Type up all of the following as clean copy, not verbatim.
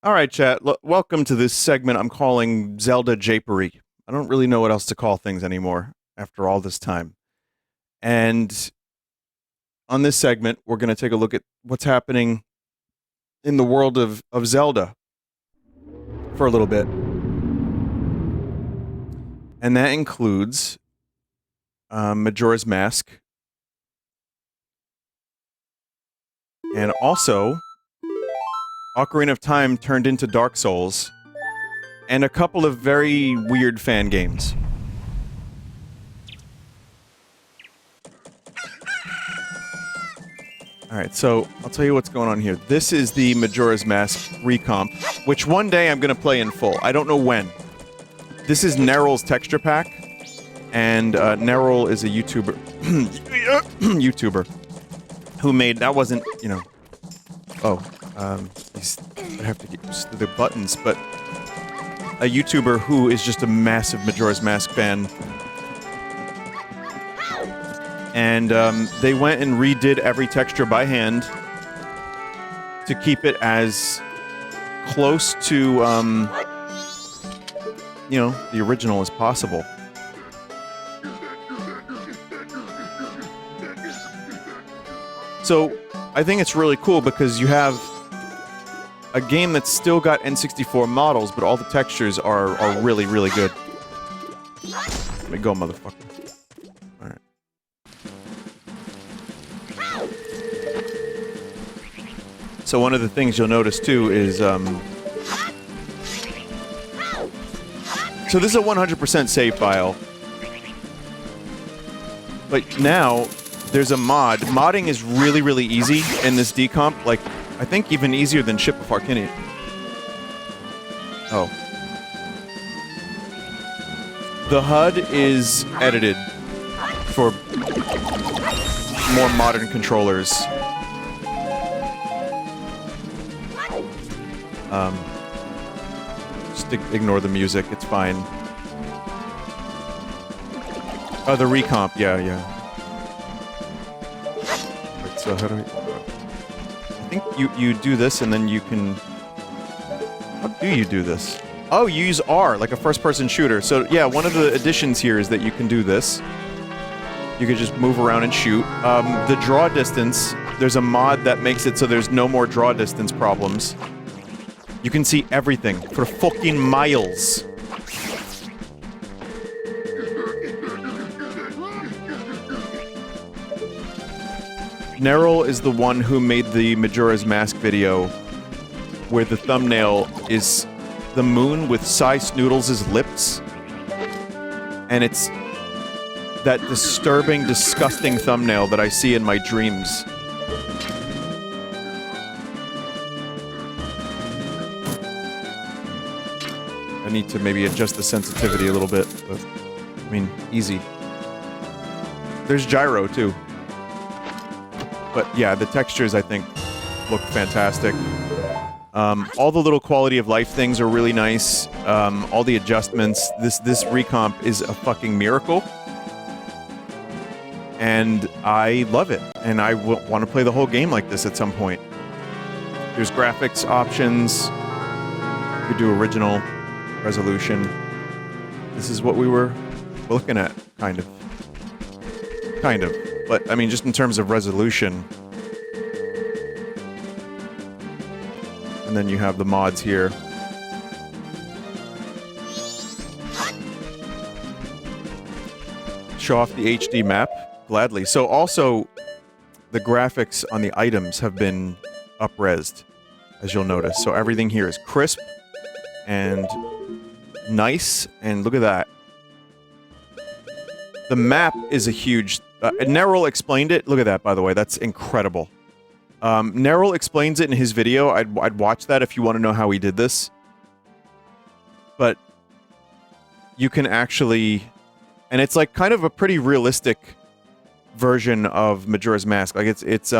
All right, chat. Welcome to this segment I'm calling Zelda Japery. I don't really know what else to call things anymore after all this time. And on this segment, we're going to take a look at what's happening in the world of Zelda for a little bit. And that includes Majora's Mask. And also, Ocarina of Time turned into Dark Souls. And a couple of very weird fan games. Alright, so I'll tell you what's going on here. This is the Majora's Mask recomp, which one day I'm going to play in full. I don't know when. This is Neryl's texture pack, and Neryl is a YouTuber, YouTuber, who made, that wasn't, you know, I have to get used to the buttons, but a YouTuber who is just a massive Majora's Mask fan. And they went and redid every texture by hand to keep it as close to, you know, the original as possible. So, I think it's really cool because you have a game that's still got N64 models, but all the textures are really, really good. Let me go, motherfucker. Alright. So one of the things you'll notice, too, is, so this is a 100% save file. But now, there's a mod. Modding is really, really easy in this decomp. Like, I think even easier than Ship of Arcania. Oh. The HUD is edited for more modern controllers. Just ignore the music, it's fine. Oh, the recomp, yeah. Wait, so how do we... I think you do this and then you can... How do you do this? Oh, you use R, like a first-person shooter. So, yeah, one of the additions here is that you can do this. You can just move around and shoot. The draw distance, there's a mod that makes it so there's no more draw distance problems. You can see everything for fucking miles. Neryl is the one who made the Majora's Mask video where the thumbnail is the moon with Cy Snoodles' lips. And it's that disturbing, disgusting thumbnail that I see in my dreams. I need to maybe adjust the sensitivity a little bit, but, I mean, easy. There's gyro, too. But, yeah, the textures, I think, look fantastic. All the little quality of life things are really nice. All the adjustments. This recomp is a fucking miracle. And I love it. And I want to play the whole game like this at some point. There's graphics options. You could do original resolution. This is what we were looking at, kind of. Kind of. But, I mean, just in terms of resolution. And then you have the mods here. Show off the HD map. Gladly. So, also, the graphics on the items have been up-resed, as you'll notice. So, everything here is crisp and nice. And look at that. The map is a huge... Neryl explained it. Look at that, by the way. That's incredible. Neryl explains it in his video. I'd watch that if you want to know how he did this. But you can actually... And it's like kind of a pretty realistic version of Majora's Mask. Like, it's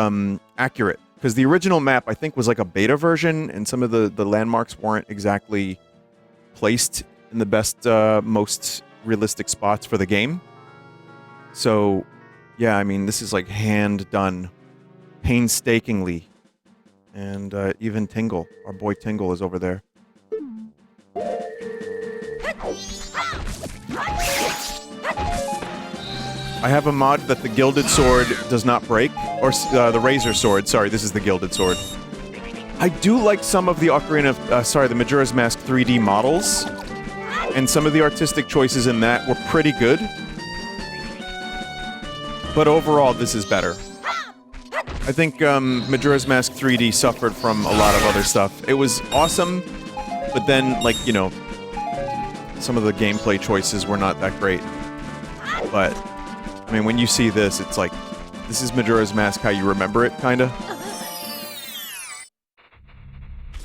accurate. Because the original map, I think, was like a beta version, and some of the landmarks weren't exactly placed in the best, most realistic spots for the game. So, yeah, I mean, this is like hand-done, painstakingly, And even Tingle, our boy Tingle, is over there. I have a mod that the Gilded Sword does not break, or the Razor Sword. Sorry, this is the Gilded Sword. I do like some of the the Majora's Mask 3D models, and some of the artistic choices in that were pretty good. But overall, this is better. I think Majora's Mask 3D suffered from a lot of other stuff. It was awesome, but then, like, you know, some of the gameplay choices were not that great. But, I mean, when you see this, it's like, this is Majora's Mask how you remember it, kinda.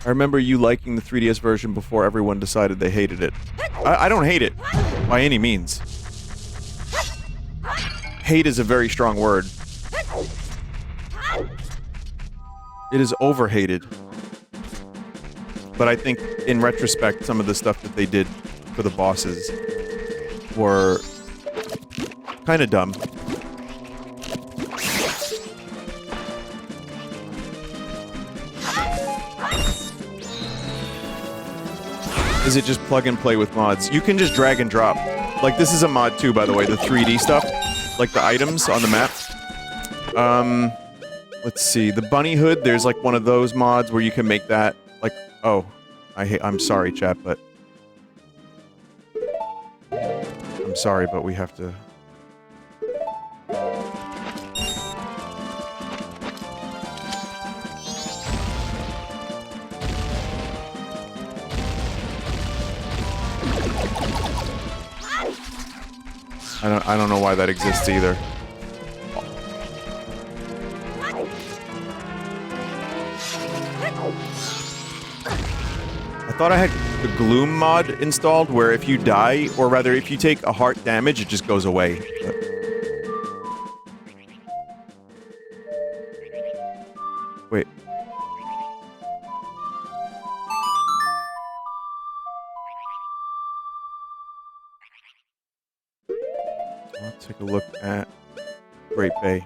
I remember you liking the 3DS version before everyone decided they hated it. I don't hate it, by any means. Hate is a very strong word. It is overhated. But I think, in retrospect, some of the stuff that they did for the bosses were kinda dumb. Is it just plug and play with mods? You can just drag and drop. Like, this is a mod too, by the way, the 3D stuff. Like the items on the map. Let's see, the bunny hood, there's like one of those mods where you can make that, like, oh, I'm sorry, chat, but... I'm sorry, but we have to... I don't know why that exists either. I thought I had the Gloom mod installed, where if you die, or rather if you take a heart damage, it just goes away. But... Wait. I'll take a look at Great Bay.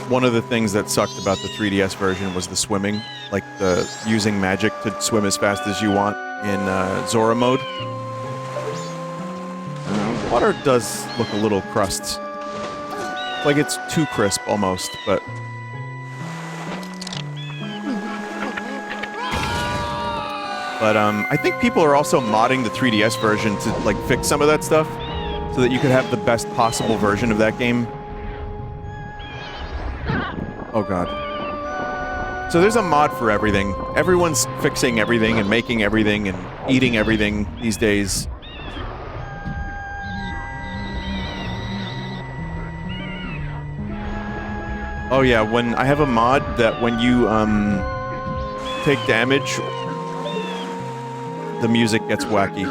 One of the things that sucked about the 3DS version was the swimming, like the using magic to swim as fast as you want in Zora mode. Water does look a little crust. Like it's too crisp almost, but... I think people are also modding the 3DS version to, like, fix some of that stuff, so that you could have the best possible version of that game. Oh god. So there's a mod for everything. Everyone's fixing everything and making everything and eating everything these days. Oh yeah, when I have a mod that when you take damage, the music gets wacky.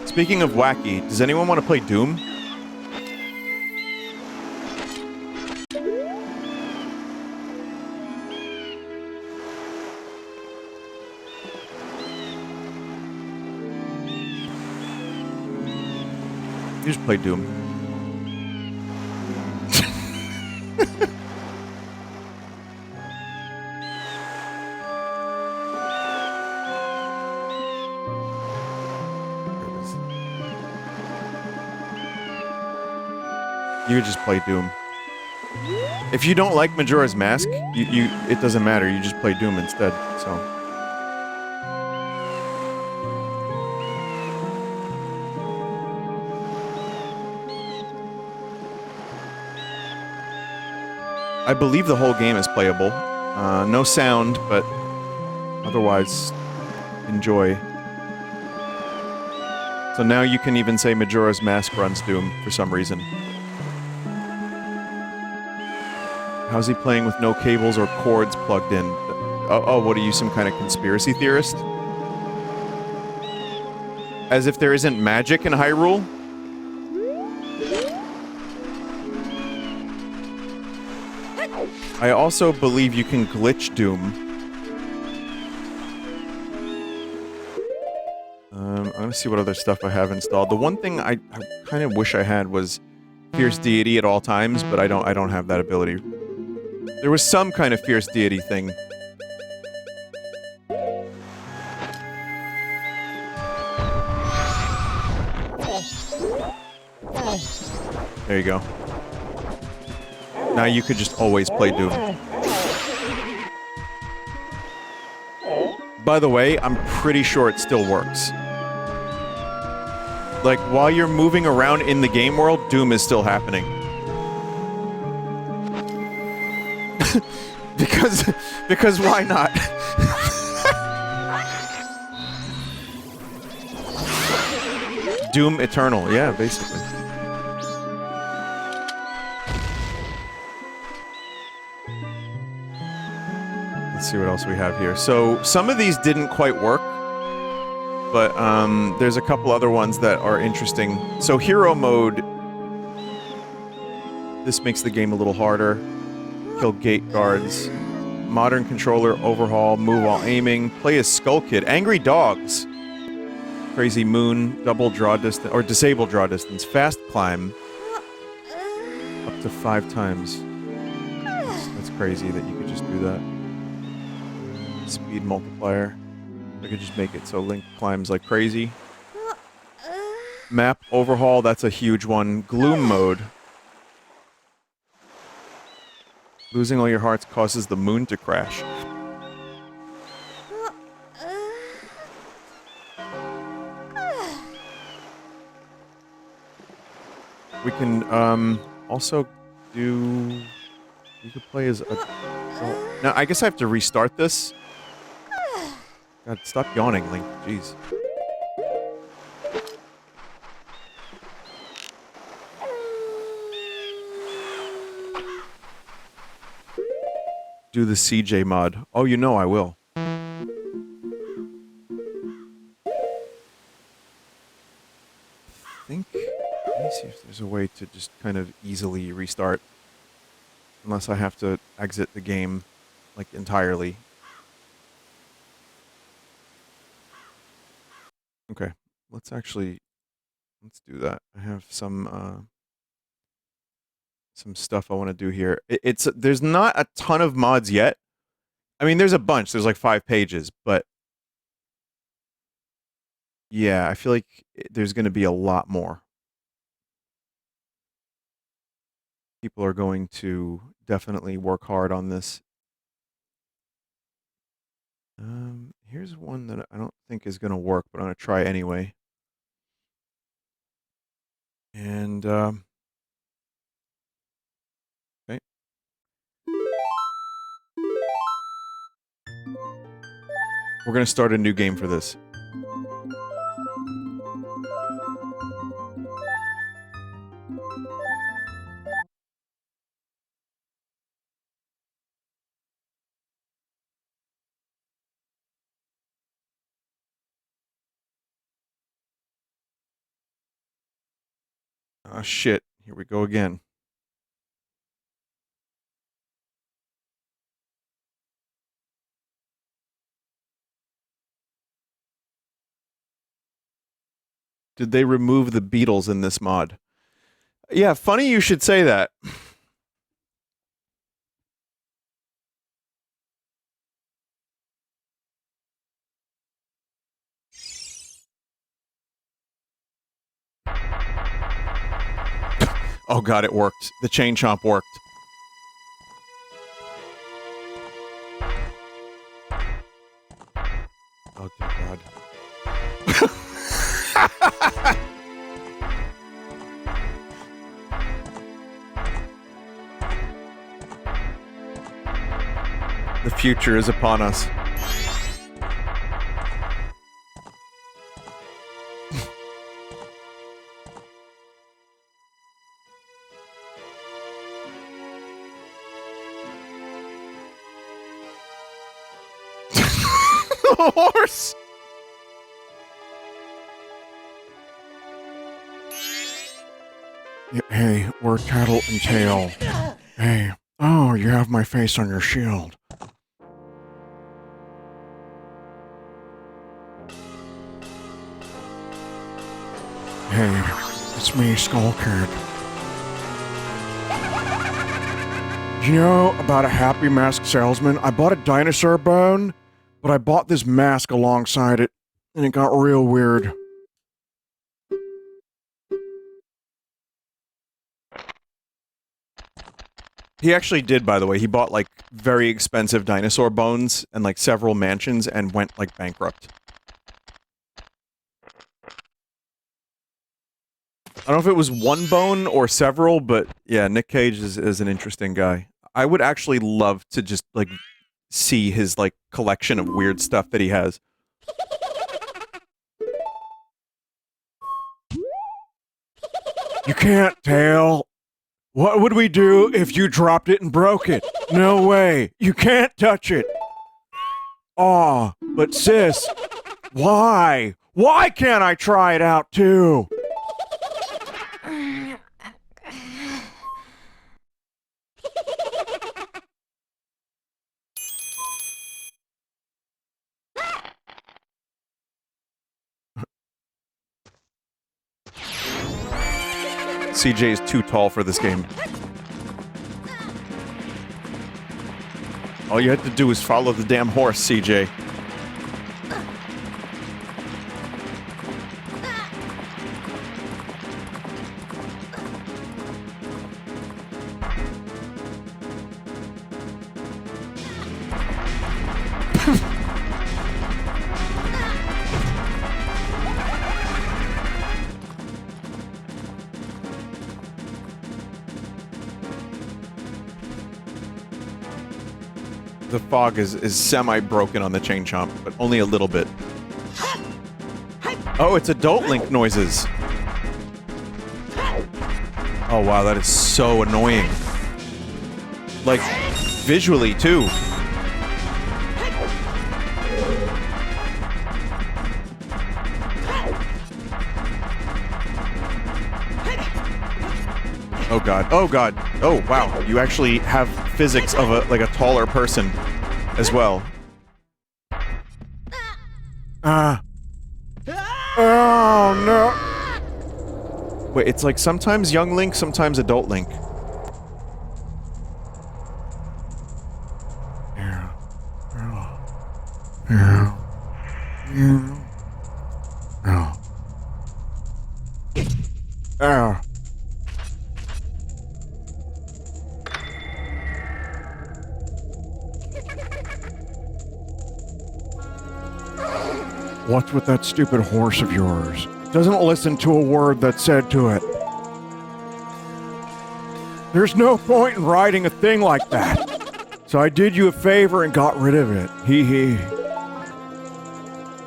Speaking of wacky, does anyone want to play Doom? You just play Doom. You could just play Doom. If you don't like Majora's Mask, it doesn't matter, you just play Doom instead, so... I believe the whole game is playable. No sound, but otherwise, enjoy. So now you can even say Majora's Mask runs Doom for some reason. How's he playing with no cables or cords plugged in? Oh, what are you, some kind of conspiracy theorist? As if there isn't magic in Hyrule? I also believe you can glitch Doom. I'm gonna see what other stuff I have installed. The one thing I kind of wish I had was Fierce Deity at all times, but I don't have that ability. There was some kind of Fierce Deity thing. There you go. Now you could just always play Doom. By the way, I'm pretty sure it still works. Like, while you're moving around in the game world, Doom is still happening. because why not? Doom Eternal, yeah, basically. Let's see what else we have here. So, some of these didn't quite work, but there's a couple other ones that are interesting. So, Hero Mode, this makes the game a little harder. Kill gate guards. Modern controller, overhaul, move while aiming. Play as Skull Kid. Angry Dogs. Crazy Moon, double draw distance, or disable draw distance. Fast climb. Up to 5 times. That's crazy that you could just do that. Speed multiplier. I could just make it so Link climbs like crazy. Map overhaul, that's a huge one. Gloom mode. Losing all your hearts causes the moon to crash. We can also do... We could play as a... Now, I guess I have to restart this. God, stop yawning, Link. Jeez. Do the CJ mod. Oh, you know I will. I think... Let me see if there's a way to just kind of easily restart. Unless I have to exit the game, like, entirely. Okay, let's do that. I have some stuff I want to do here. There's not a ton of mods yet. I mean, there's a bunch. There's like 5 pages, but yeah, I feel like there's going to be a lot more. People are going to definitely work hard on this. Here's one that I don't think is going to work, but I'm going to try anyway. And, okay. We're going to start a new game for this. Ah, shit. Here we go again. Did they remove the Beatles in this mod? Yeah, funny you should say that. Oh god, it worked. The chain chomp worked. Oh dear god. The future is upon us. Horse! Hey, we're Tattle and Tail. Hey, Oh, you have my face on your shield. Hey, it's me, Skull Kid. You know about a happy mask salesman? I bought a dinosaur bone, but I bought this mask alongside it, and it got real weird. He actually did, by the way. He bought, like, very expensive dinosaur bones and, like, several mansions and went, like, bankrupt. I don't know if it was one bone or several, but yeah, Nick Cage is an interesting guy. I would actually love to just, like, see his, like, collection of weird stuff that he has. You can't, Tail. What would we do if you dropped it and broke it? No way. You can't touch it. Aw, but sis, why? Why can't I try it out too? CJ is too tall for this game. All you had to do was follow the damn horse, CJ. The fog is semi-broken on the Chain Chomp, but only a little bit. Oh, it's adult Link noises. Oh wow, that is so annoying. Like, visually, too. Oh god, oh god, oh wow, you actually have physics of a, like a taller person as well. Oh no! Wait, it's like sometimes young Link, sometimes adult Link. What's with that stupid horse of yours? Doesn't listen to a word that's said to it. There's no point in riding a thing like that. So I did you a favor and got rid of it. Hee hee.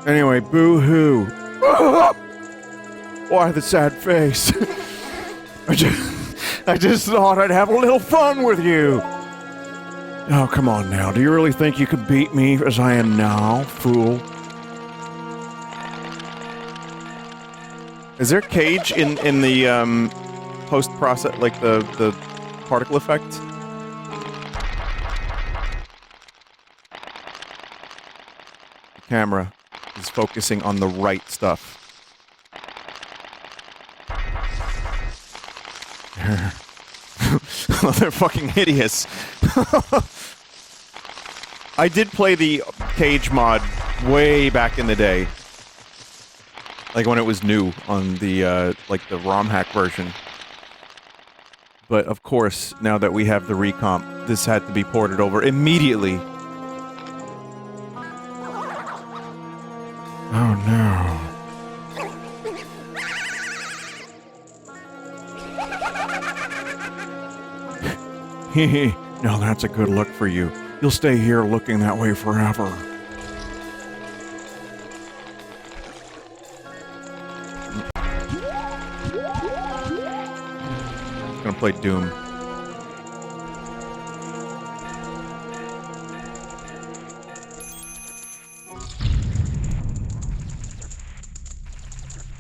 Anyway, boo-hoo. Why the sad face? I just thought I'd have a little fun with you. Oh, come on now. Do you really think you could beat me as I am now, fool? Is there Cage in the post-process, like the particle effect? The camera is focusing on the right stuff. They're fucking hideous. I did play the Cage mod way back in the day. Like when it was new on the, like the ROM hack version. But of course, now that we have the recomp, this had to be ported over immediately. Oh no. Hehe, now that's a good look for you. You'll stay here looking that way forever. Gonna play Doom.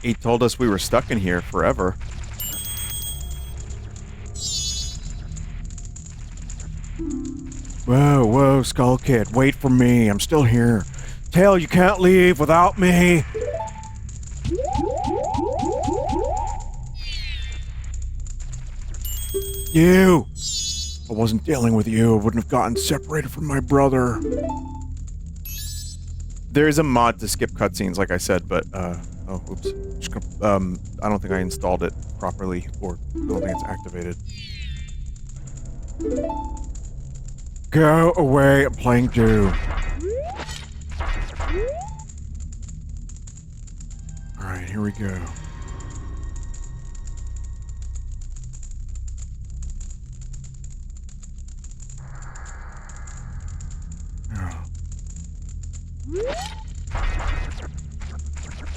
He told us we were stuck in here forever. Whoa, whoa, Skull Kid, wait for me. I'm still here. Tail, you can't leave without me. You! If I wasn't dealing with you, I wouldn't have gotten separated from my brother. There is a mod to skip cutscenes, like I said, but, oh, oops. Just gonna, I don't think I installed it properly, or I don't think it's activated. Go away, I'm playing Doom. Alright, here we go.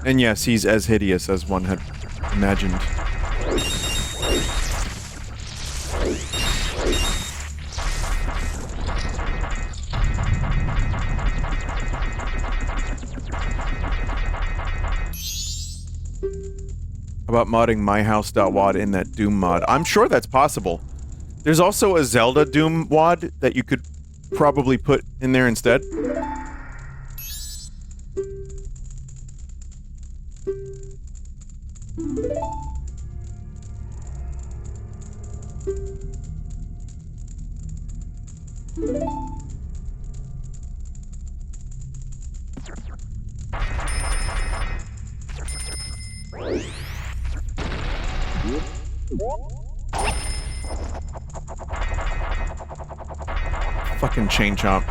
And yes, he's as hideous as one had imagined. About modding myhouse.wad in that Doom mod. I'm sure that's possible. There's also a Zelda Doom wad that you could probably put in there instead. Fucking chain chomp.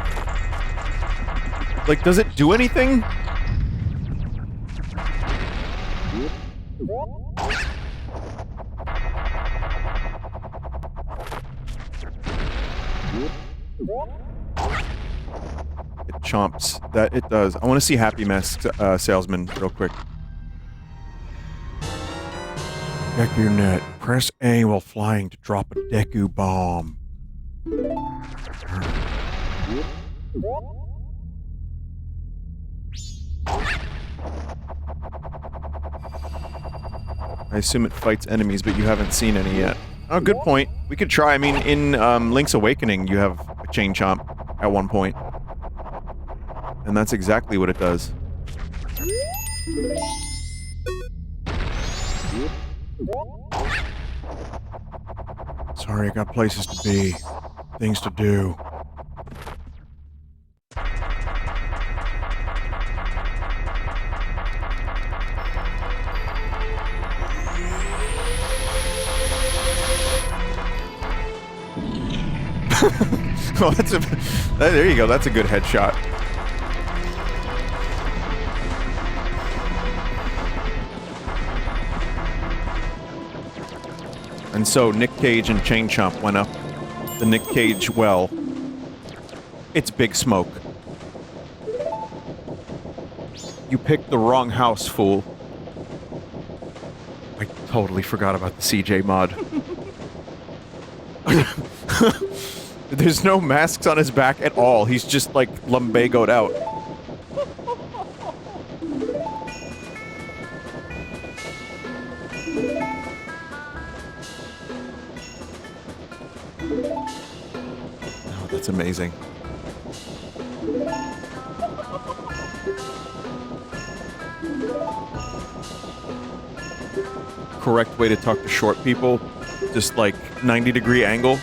Like, does it do anything? It chomps. That it does. I want to see Happy Mask Salesman real quick. Deku net. Press A while flying to drop a Deku bomb. I assume it fights enemies, but you haven't seen any yet. Oh, good point. We could try. I mean, in Link's Awakening, you have a chain chomp at one point. And that's exactly what it does. Sorry, I got places to be. Things to do. Oh, that's a... there you go, that's a good headshot. And so, Nick Cage and Chain Chomp went up the Nick Cage well. It's Big Smoke. You picked the wrong house, fool. I totally forgot about the CJ mod. There's no masks on his back at all. He's just, like, lumbagoed out. Oh, that's amazing. Correct way to talk to short people. Just, like, 90-degree angle.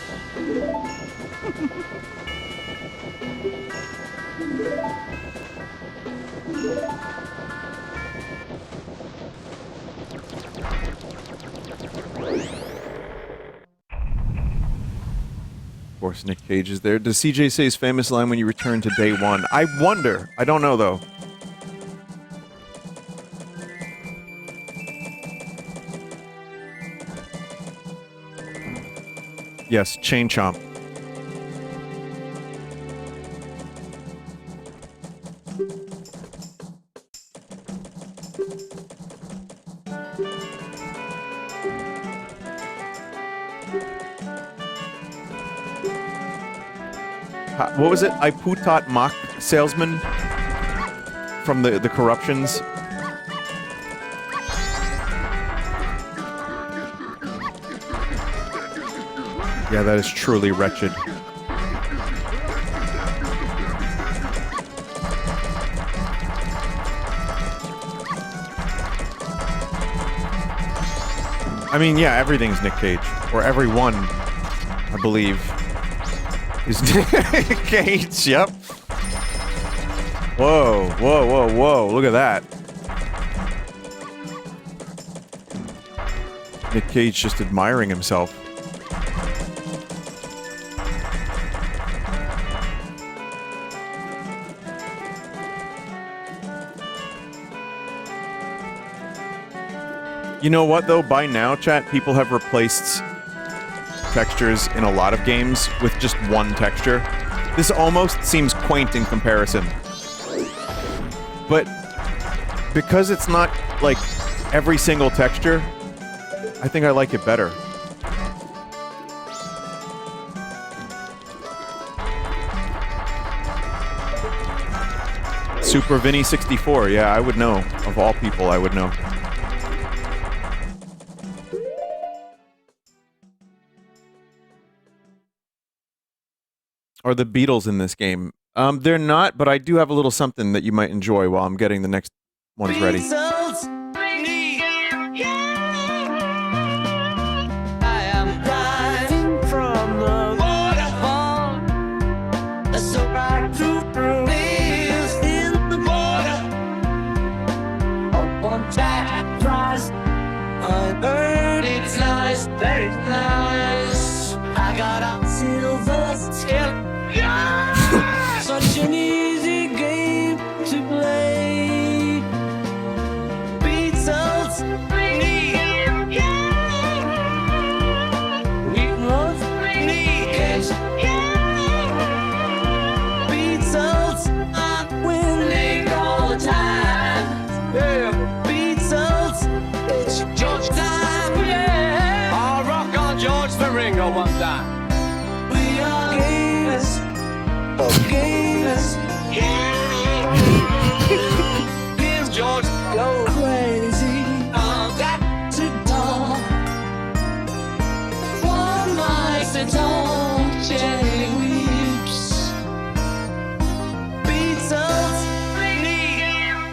Of course, Nick Cage is there. Does CJ say his famous line when you return to day one? I wonder. I don't know, though. Yes, Chain Chomp. What was it? Iputat Mock Salesman? From the Corruptions? Yeah, that is truly wretched. I mean, yeah, everything's Nick Cage. Or everyone, I believe, is Nick Cage. Yep. Whoa, whoa, whoa, whoa. Look at that. Nick Cage just admiring himself. You know what, though? By now, chat, people have replaced textures in a lot of games with just one texture. This almost seems quaint in comparison. But because it's not, like, every single texture, I think I like it better. Super Vinny 64, yeah, I would know. Of all people, I would know. Are the Beatles in this game? They're not, but I do have a little something that you might enjoy while I'm getting the next ones ready. Such an easy game to play. Beatles, we love Beatles, I'm winning all the time. Yeah. Beatles, it's George time. Yeah. I'll rock on George the Ringo one time. We are gamers. Gamers, yeah. Here's George, go crazy. All that to dawn. One night at all, Jenny weeps. Beatles,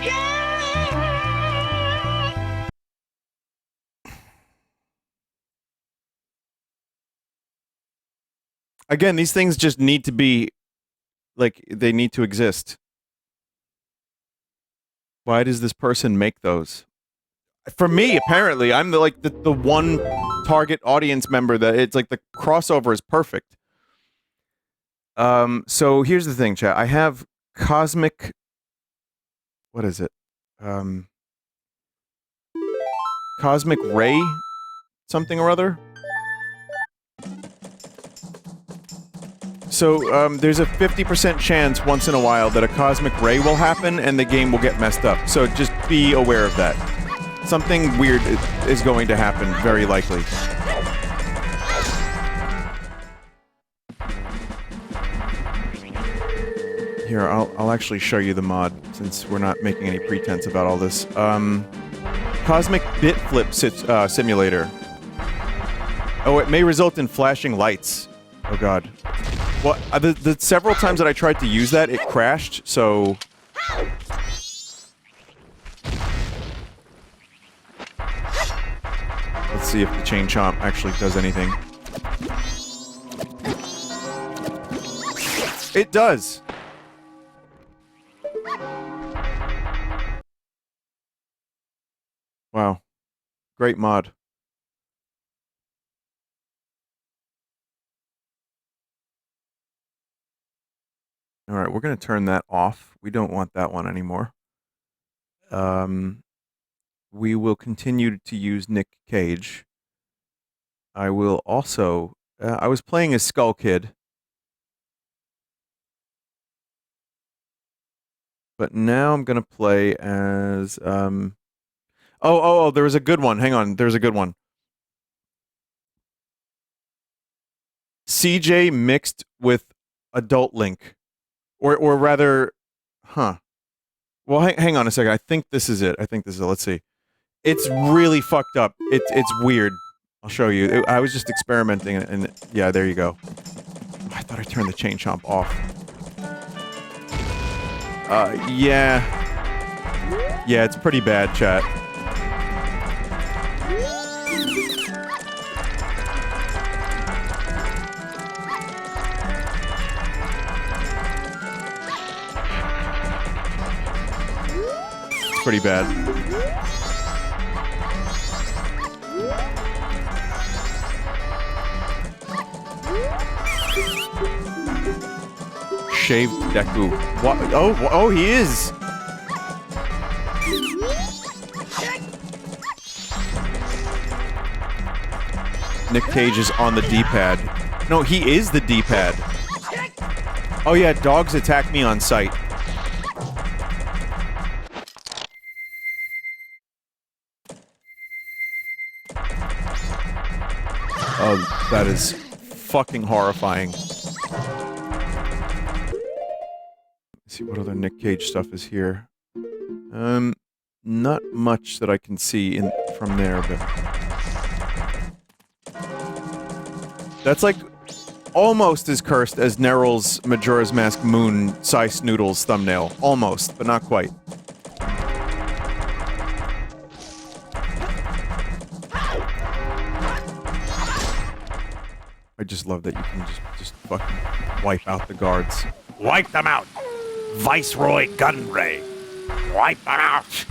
yeah. Again, these things just need to be like, they need to exist. Why does this person make those? For me, apparently, I'm the one target audience member that it's like the crossover is perfect. So here's the thing, chat. I have Cosmic... What is it? Cosmic Ray? Something or other? So, there's a 50% chance once in a while that a cosmic ray will happen and the game will get messed up. So just be aware of that. Something weird is going to happen, very likely. Here, I'll actually show you the mod, since we're not making any pretense about all this. Cosmic Bit Flip Simulator. Oh, it may result in flashing lights. Oh god. Well, the several times that I tried to use that, it crashed, so... Let's see if the chain chomp actually does anything. It does! Wow. Great mod. Alright, we're gonna turn that off. We don't want that one anymore. We will continue to use Nick Cage. I will also... I was playing as Skull Kid. But now I'm gonna play as... Oh, there was a good one. Hang on, there's a good one. CJ mixed with Adult Link. Or rather... Huh. Well, hang on a second. I think this is it. Let's see. It's really fucked up. It's weird. I'll show you. I was just experimenting, and yeah, there you go. I thought I turned the chain chomp off. Yeah. Yeah, it's pretty bad, chat. That's pretty bad. Shaved Deku. What? Oh, he is. Nick Cage is on the D-pad. No, he is the D-pad. Oh yeah, dogs attack me on sight. Oh, that is fucking horrifying. Let's see what other Nick Cage stuff is here. Not much that I can see from there, but that's like almost as cursed as Neryl's Majora's Mask Moon Sice Noodles thumbnail. Almost, but not quite. I just love that you can just fucking wipe out the guards. Wipe them out! Viceroy Gunray! Wipe them out!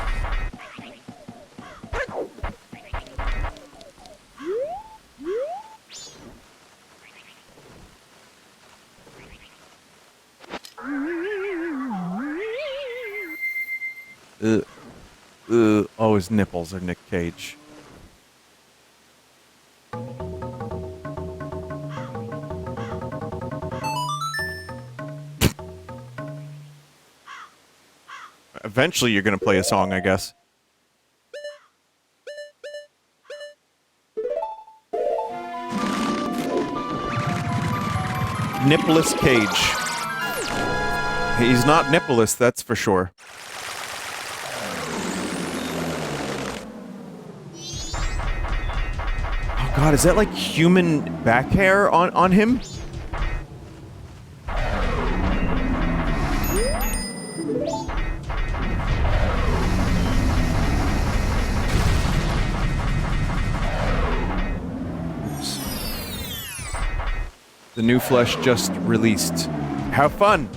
Oh, his nipples are Nick Cage. Eventually you're gonna play a song, I guess. Nippless Cage. He's not nippless, that's for sure. Oh god, is that like human back hair on him? The new flesh just released. Have fun!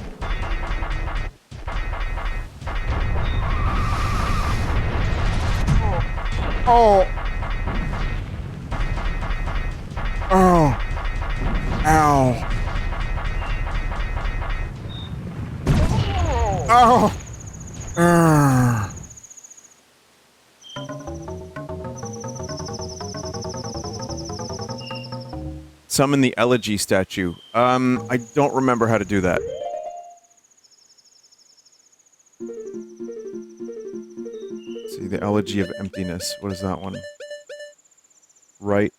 Oh! Oh! Ow! Oh! Summon the Elegy statue. I don't remember how to do that. Let's see, the Elegy of Emptiness. What is that one? Right.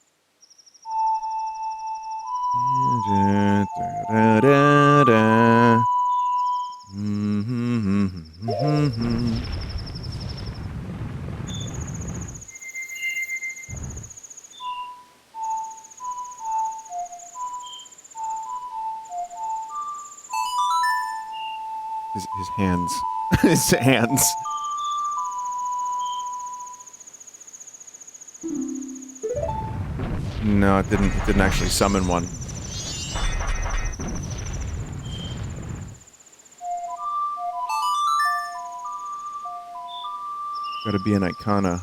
His hands. His hands. No, it didn't actually summon one. Gotta be an Icona.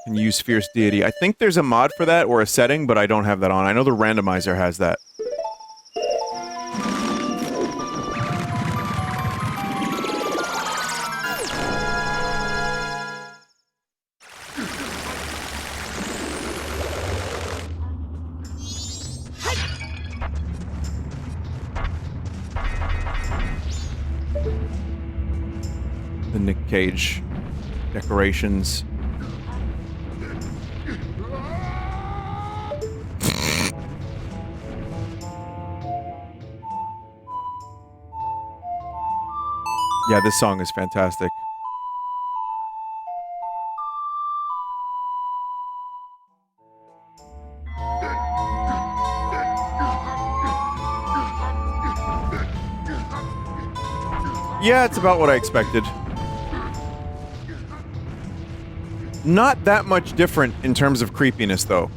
Can use Fierce Deity. I think there's a mod for that or a setting, but I don't have that on. I know the randomizer has that. The Nick Cage decorations. Yeah, this song is fantastic. Yeah, it's about what I expected. Not that much different in terms of creepiness, though.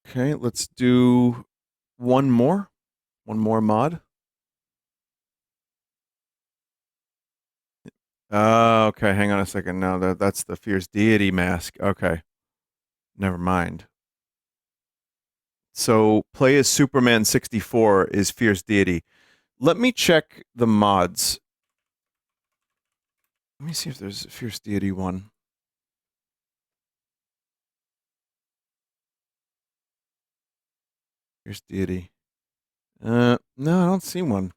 Okay, let's do one more. One more mod. Okay, hang on a second. No, that's the Fierce Deity mask. Okay. Never mind. So, play as Superman 64 is Fierce Deity. Let me check the mods. Let me see if there's a Fierce Deity one. Fierce Deity. No, I don't see one.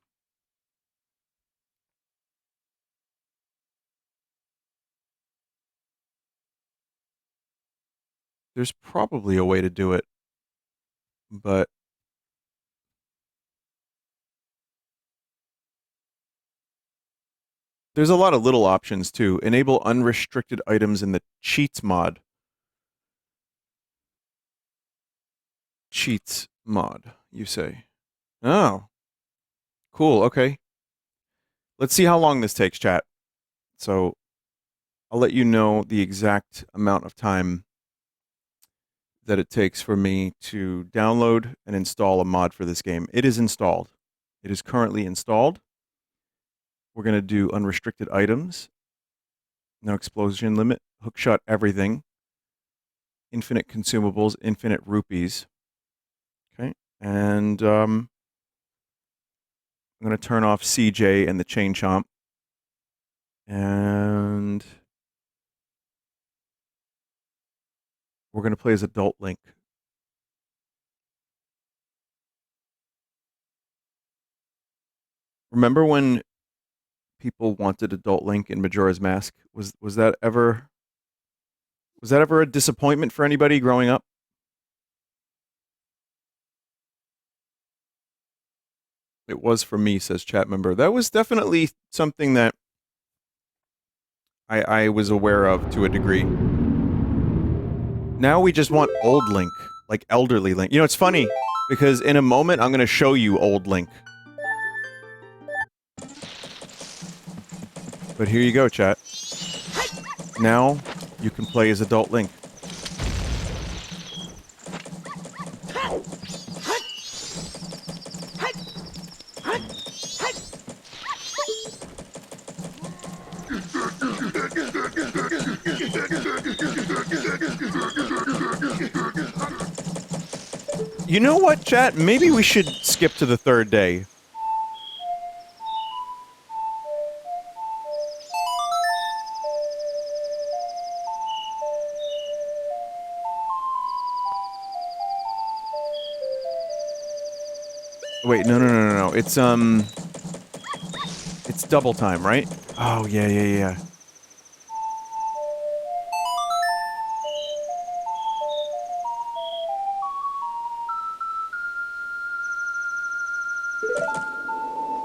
There's probably a way to do it, but there's a lot of little options too. Enable unrestricted items in the cheats mod. Cheats mod, you say? Oh, cool. Okay. Let's see how long this takes, chat. So I'll let you know the exact amount of time that it takes for me to download and install a mod for this game. It is installed. It is currently installed. We're going to do unrestricted items. No explosion limit. Hookshot everything. Infinite consumables. Infinite rupees. Okay. And I'm going to turn off CJ and the Chain Chomp. And we're going to play as Adult Link. Remember when people wanted Adult Link in Majora's Mask? Was that ever a disappointment for anybody growing up? It was for me, says chat member. That was definitely something that I was aware of to a degree. Now we just want old Link, like elderly Link. You know, it's funny, because in a moment I'm going to show you old Link. But here you go, chat. Now you can play as Adult Link. You know what, chat? Maybe we should skip to the third day. Wait, no. It's double time, right? Oh, yeah.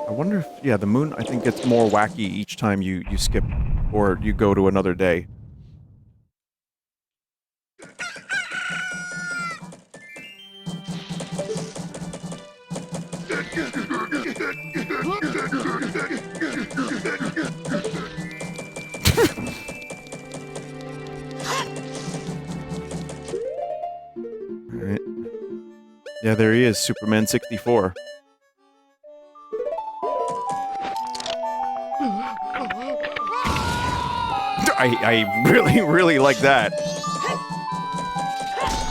I wonder if, yeah, the moon, I think, gets more wacky each time you skip or you go to another day. Alright. Yeah, there he is, Superman 64. I really like that.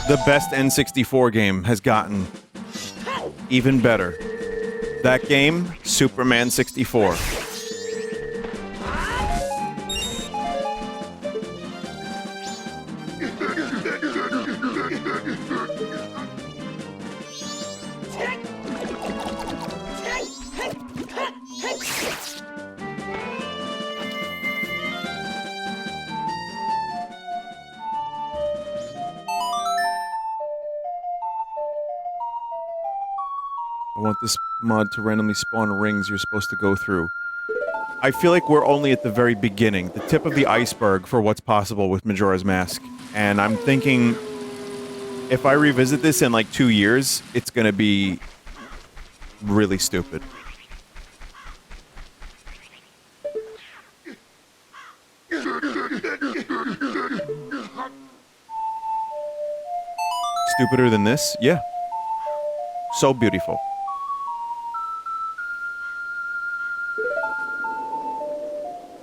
The best N64 game has gotten even better. That game, Superman 64. I want this mod to randomly spawn rings you're supposed to go through. I feel like we're only at the very beginning, the tip of the iceberg for what's possible with Majora's Mask. And I'm thinking, if I revisit this in like 2 years, it's gonna be really stupid. stupider than this? Yeah. So beautiful.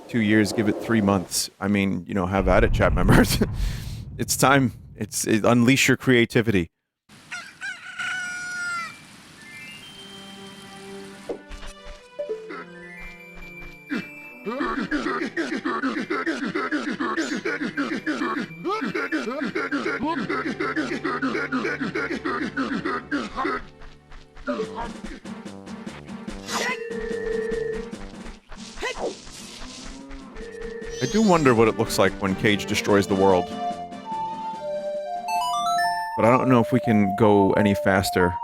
"2 years, give it 3 months." I mean, you know, have at it, chat members. It's time. Unleash your creativity. I do wonder what it looks like when Cage destroys the world. But I don't know if we can go any faster.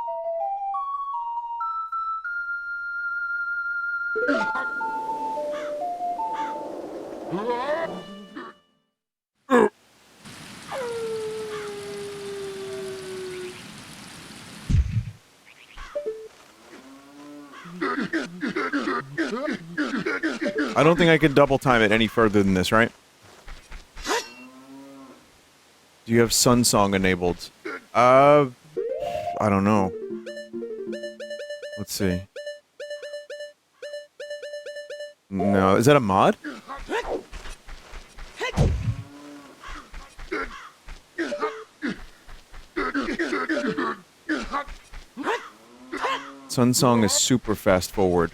I don't think I can double time it any further than this, right? Do you have Sun Song enabled? I don't know. Let's see. No, is that a mod? Sun Song is super fast forward.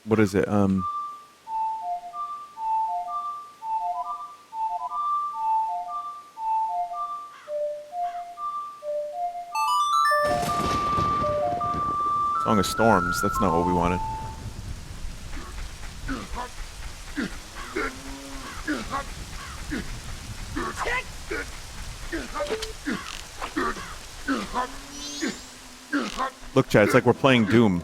What is it? Song of Storms. That's not what we wanted. Look, Chad, it's like we're playing Doom.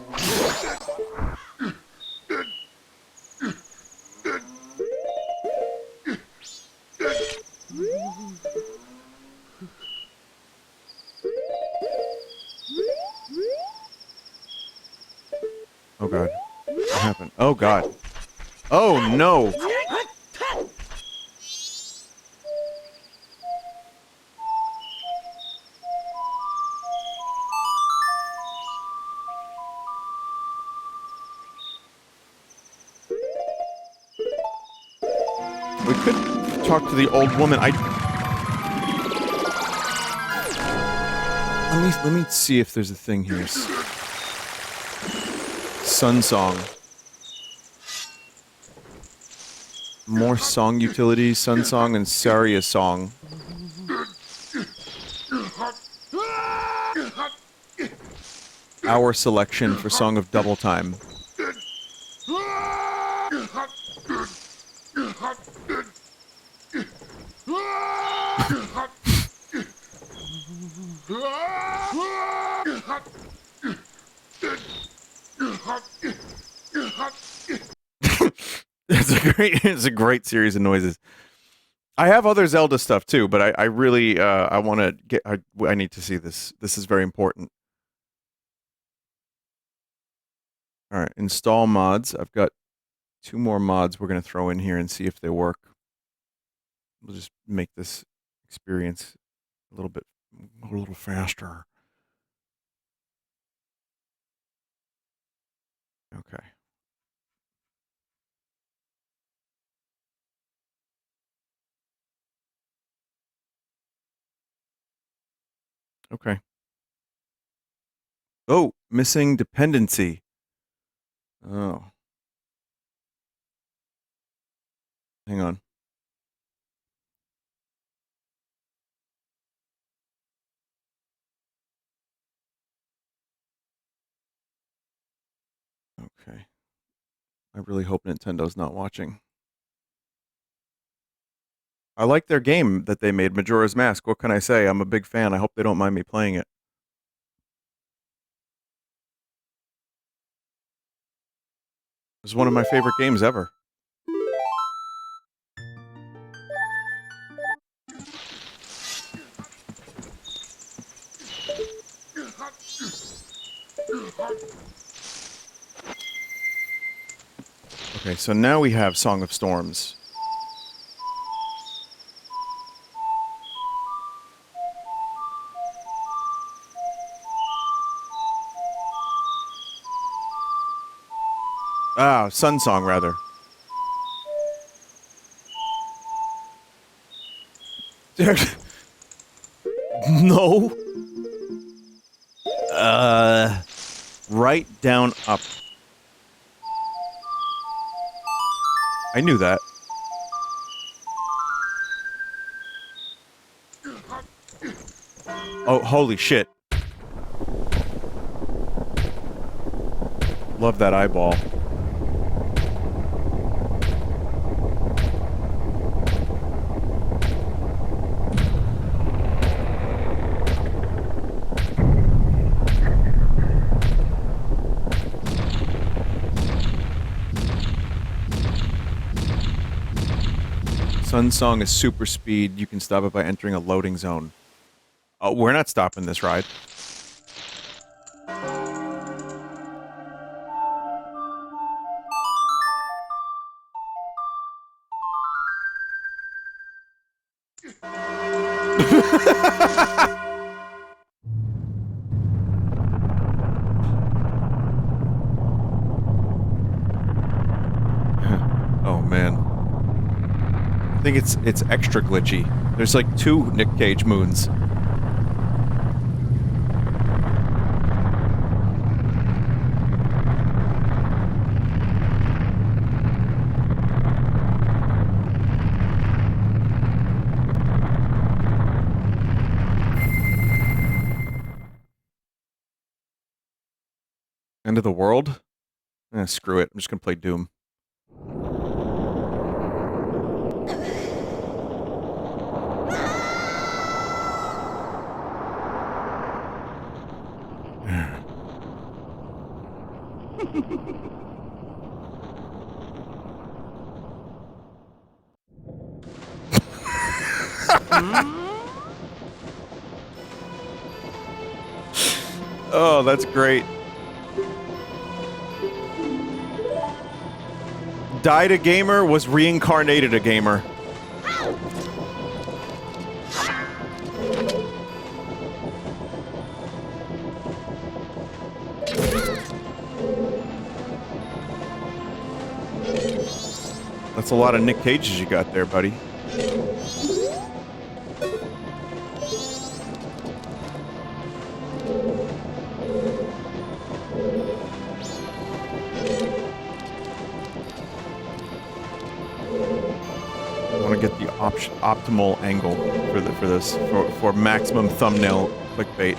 Oh god. What happened? Oh god. Oh no! We could talk to the old woman. Let me see if there's a thing here. Sun Song. More song utilities, Sun Song and Saria Song. Our selection for Song of Double Time. It's a great series of noises. I have other Zelda stuff too, but I really I want to get. I need to see this. This is very important. All right, install mods. I've got 2 more mods we're gonna throw in here and see if they work. We'll just make this experience a little faster. Okay. Okay. Oh, missing dependency. Oh. Hang on. Okay. I really hope Nintendo's not watching. I like their game that they made, Majora's Mask. What can I say? I'm a big fan. I hope they don't mind me playing it. It's one of my favorite games ever. Okay, Okay, so now we have Song of Storms. Ah, Sun Song, rather. No. Right down up. I knew that. Oh, holy shit. Love that eyeball. Sun Song is super speed. You can stop it by entering a loading zone. Oh, we're not stopping this ride. Oh man. I think it's extra glitchy. There's like 2 Nick Cage moons. End of the world? Screw it. I'm just gonna play Doom. Oh, that's great. Died a gamer, was reincarnated a gamer. That's a lot of Nick Cages you got there, buddy. Optimal angle for maximum thumbnail clickbait.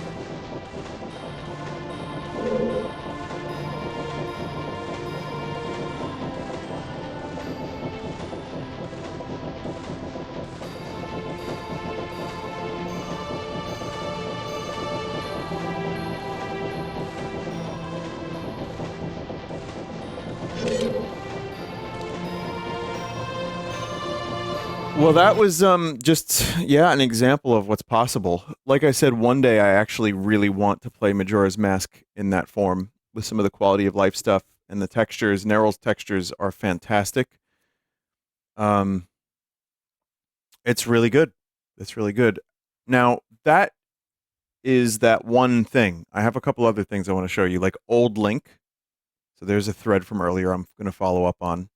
Well, that was just, yeah, an example of what's possible. Like I said, one day I actually really want to play Majora's Mask in that form with some of the quality of life stuff and the textures. Neryl's textures are fantastic. It's really good. It's really good. Now, that is that one thing. I have a couple other things I want to show you, like Old Link. So there's a thread from earlier I'm going to follow up on.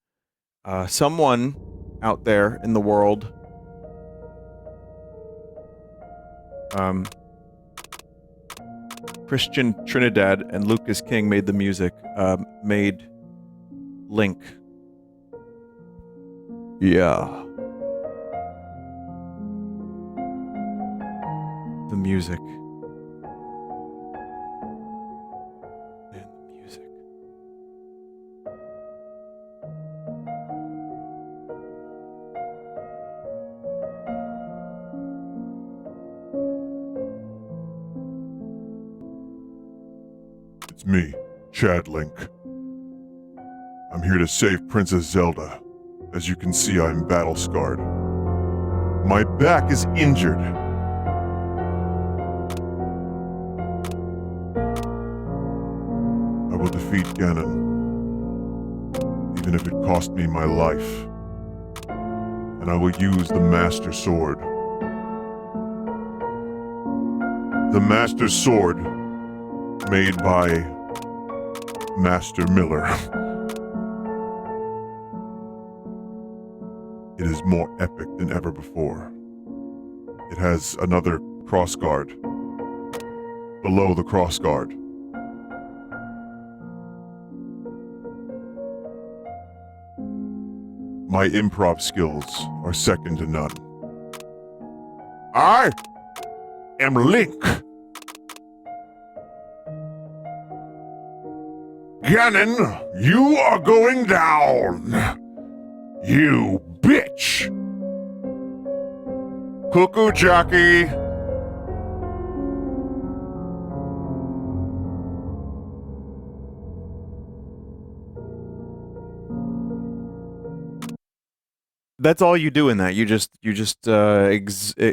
Someone out there in the world Christian Trinidad and Lucas King made the music, made Link. Yeah. The music. Man, the music. It's me, Chad Link. I'm here to save Princess Zelda. As you can see, I'm battle-scarred. My back is injured. I will defeat Ganon. The even if it cost me my life. And I will use the Master Sword. The Master Sword, made by Master Miller. It is more epic than ever before. It has another crossguard below the crossguard. My improv skills are second to none. I am Link. Ganon, you are going down. You bitch. Cuckoo Jockey. That's all you do in that. You just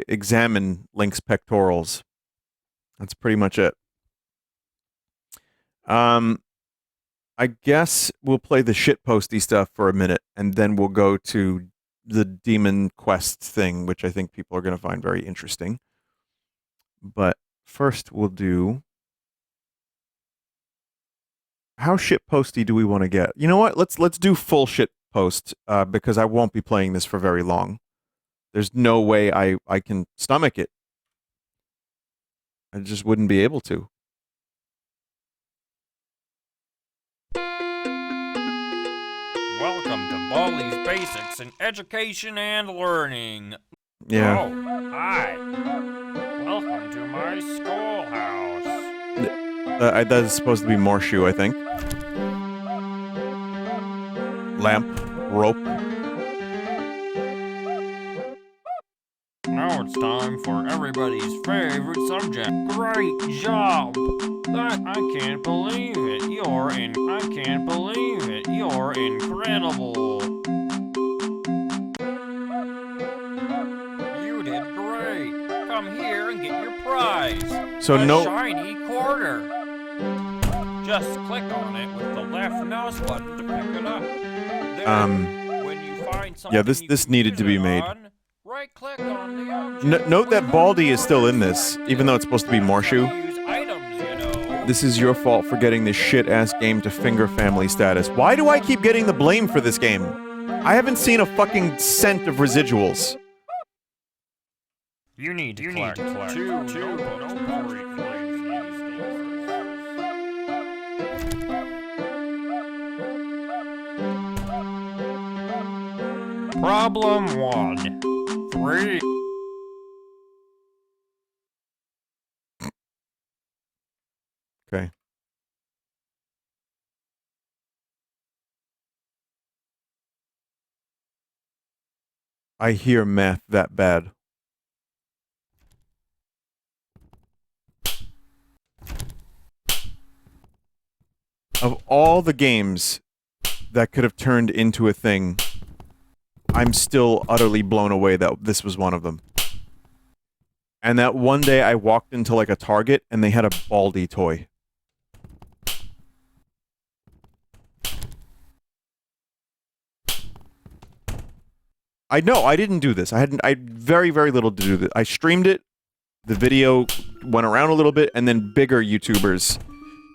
examine Link's pectorals. That's pretty much it. I guess we'll play the shitposty stuff for a minute, and then we'll go to the Demon Quest thing, which I think people are going to find very interesting. But first, we'll do... How shitposty do we want to get? You know what? Let's do full shitpost, because I won't be playing this for very long. There's no way I can stomach it. I just wouldn't be able to. Welcome to Baldi's Basics in Education and Learning. Yeah. Oh, hi. Welcome to my schoolhouse. That is supposed to be Morshu, I think. Lamp, rope. Now it's time for everybody's favorite subject. Great job! I can't believe it. I can't believe it. You're incredible. You did great. Come here and get your prize. So a no shiny quarter. Just click on it with the left mouse button to pick it up. Then, when you find something yeah, this needed to be made. Right-click on the object. Note that Baldi is still in this, even though it's supposed to be Morshu. Use items, you know. This is your fault for getting this shit-ass game to finger family status. Why do I keep getting the blame for this game? I haven't seen a fucking cent of residuals. You need to collect two notebooks. Problem 1. 3. Okay. I hear math that bad. Of all the games that could have turned into a thing, I'm still utterly blown away that this was one of them. And that one day I walked into like a Target and they had a Baldi toy. I know, I didn't do this. I had very, very little to do with it. I streamed it, the video went around a little bit, and then bigger YouTubers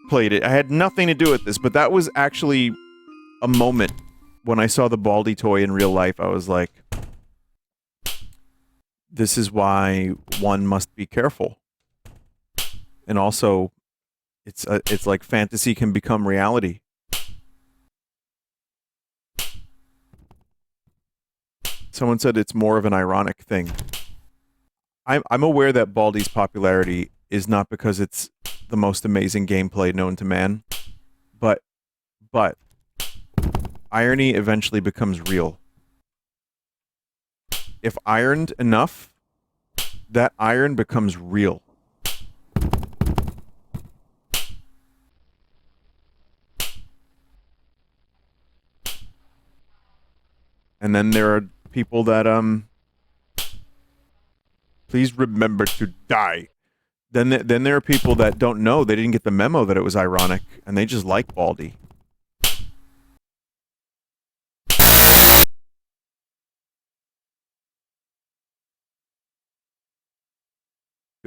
played it. I had nothing to do with this, but that was actually a moment when I saw the Baldi toy in real life. I was like, this is why one must be careful. And also, it's like fantasy can become reality. Someone said it's more of an ironic thing. I'm aware that Baldi's popularity is not because it's the most amazing gameplay known to man, but irony eventually becomes real. If ironed enough, that iron becomes real. And then there are people that, please remember to die. Then there are people that don't know, they didn't get the memo that it was ironic, and they just like Baldi.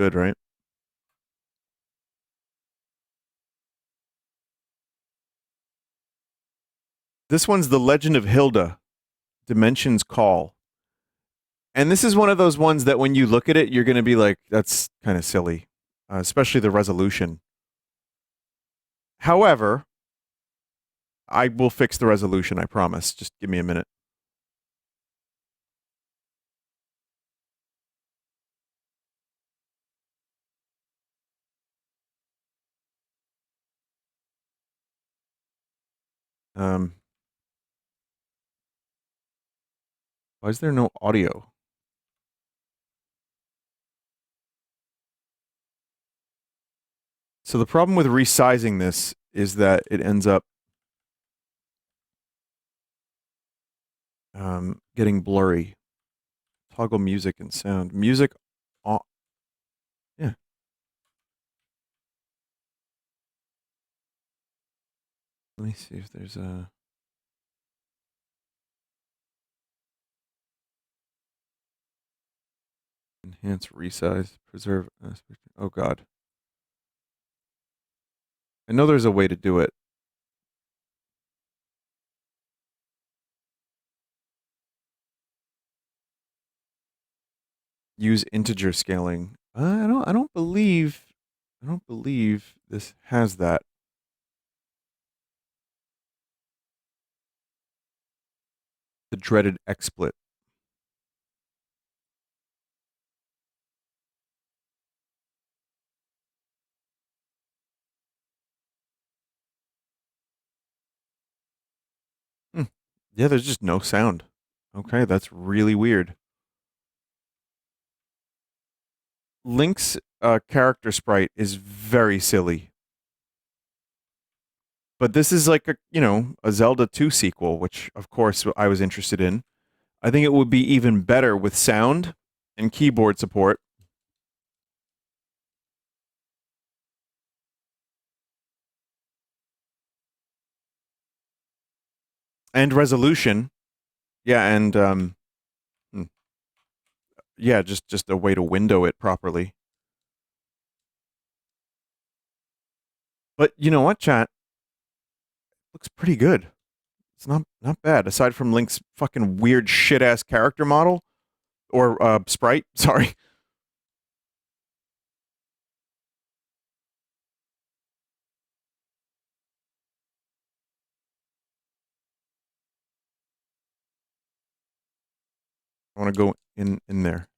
good, right? This one's The Legend of Hilda, Dimensions Call. And this is one of those ones that when you look at it, you're going to be like, that's kind of silly, especially the resolution. However, I will fix the resolution, I promise. Just give me a minute. Why is there no audio? So the problem with resizing this is that it ends up getting blurry. Toggle music and sound. Music on. Yeah. Let me see if there's a... Enhance, resize, preserve aspect. Oh god. I know there's a way to do it. Use integer scaling. I don't believe this has that. The dreaded XSplit. Yeah, there's just no sound. Okay, that's really weird. Link's character sprite is very silly. But this is like a Zelda 2 sequel, which of course I was interested in. I think it would be even better with sound and keyboard support. And resolution. Yeah, and yeah, just a way to window it properly. But you know what, chat? Looks pretty good. It's not bad, aside from Link's fucking weird shit-ass character model. Or sprite, sorry. I want to go in there.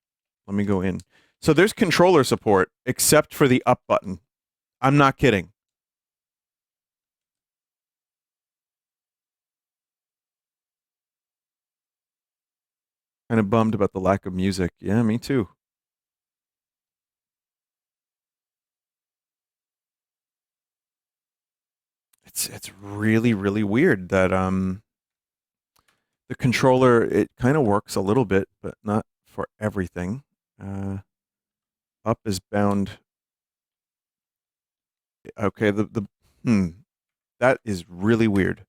Let me go in. So there's controller support, except for the up button. I'm not kidding. Kind of bummed about the lack of music. Yeah, me too. It's really, really weird that the controller, it kind of works a little bit, but not for everything. Up is bound. Okay, that is really weird.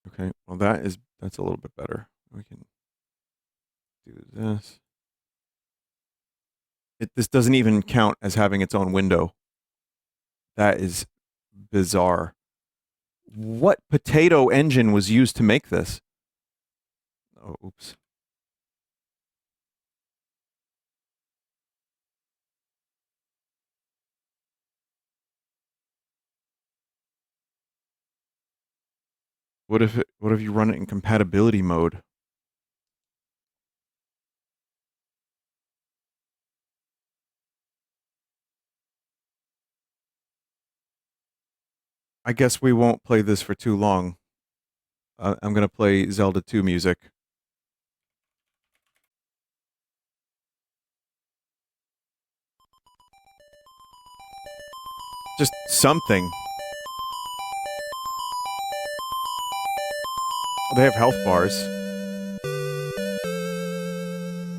Okay, well that's a little bit better. We can do this. This doesn't even count as having its own window. That is bizarre. What potato engine was used to make this? Oh, oops. What if you run it in compatibility mode? I guess we won't play this for too long. I'm going to play Zelda 2 music. Just something. They have health bars.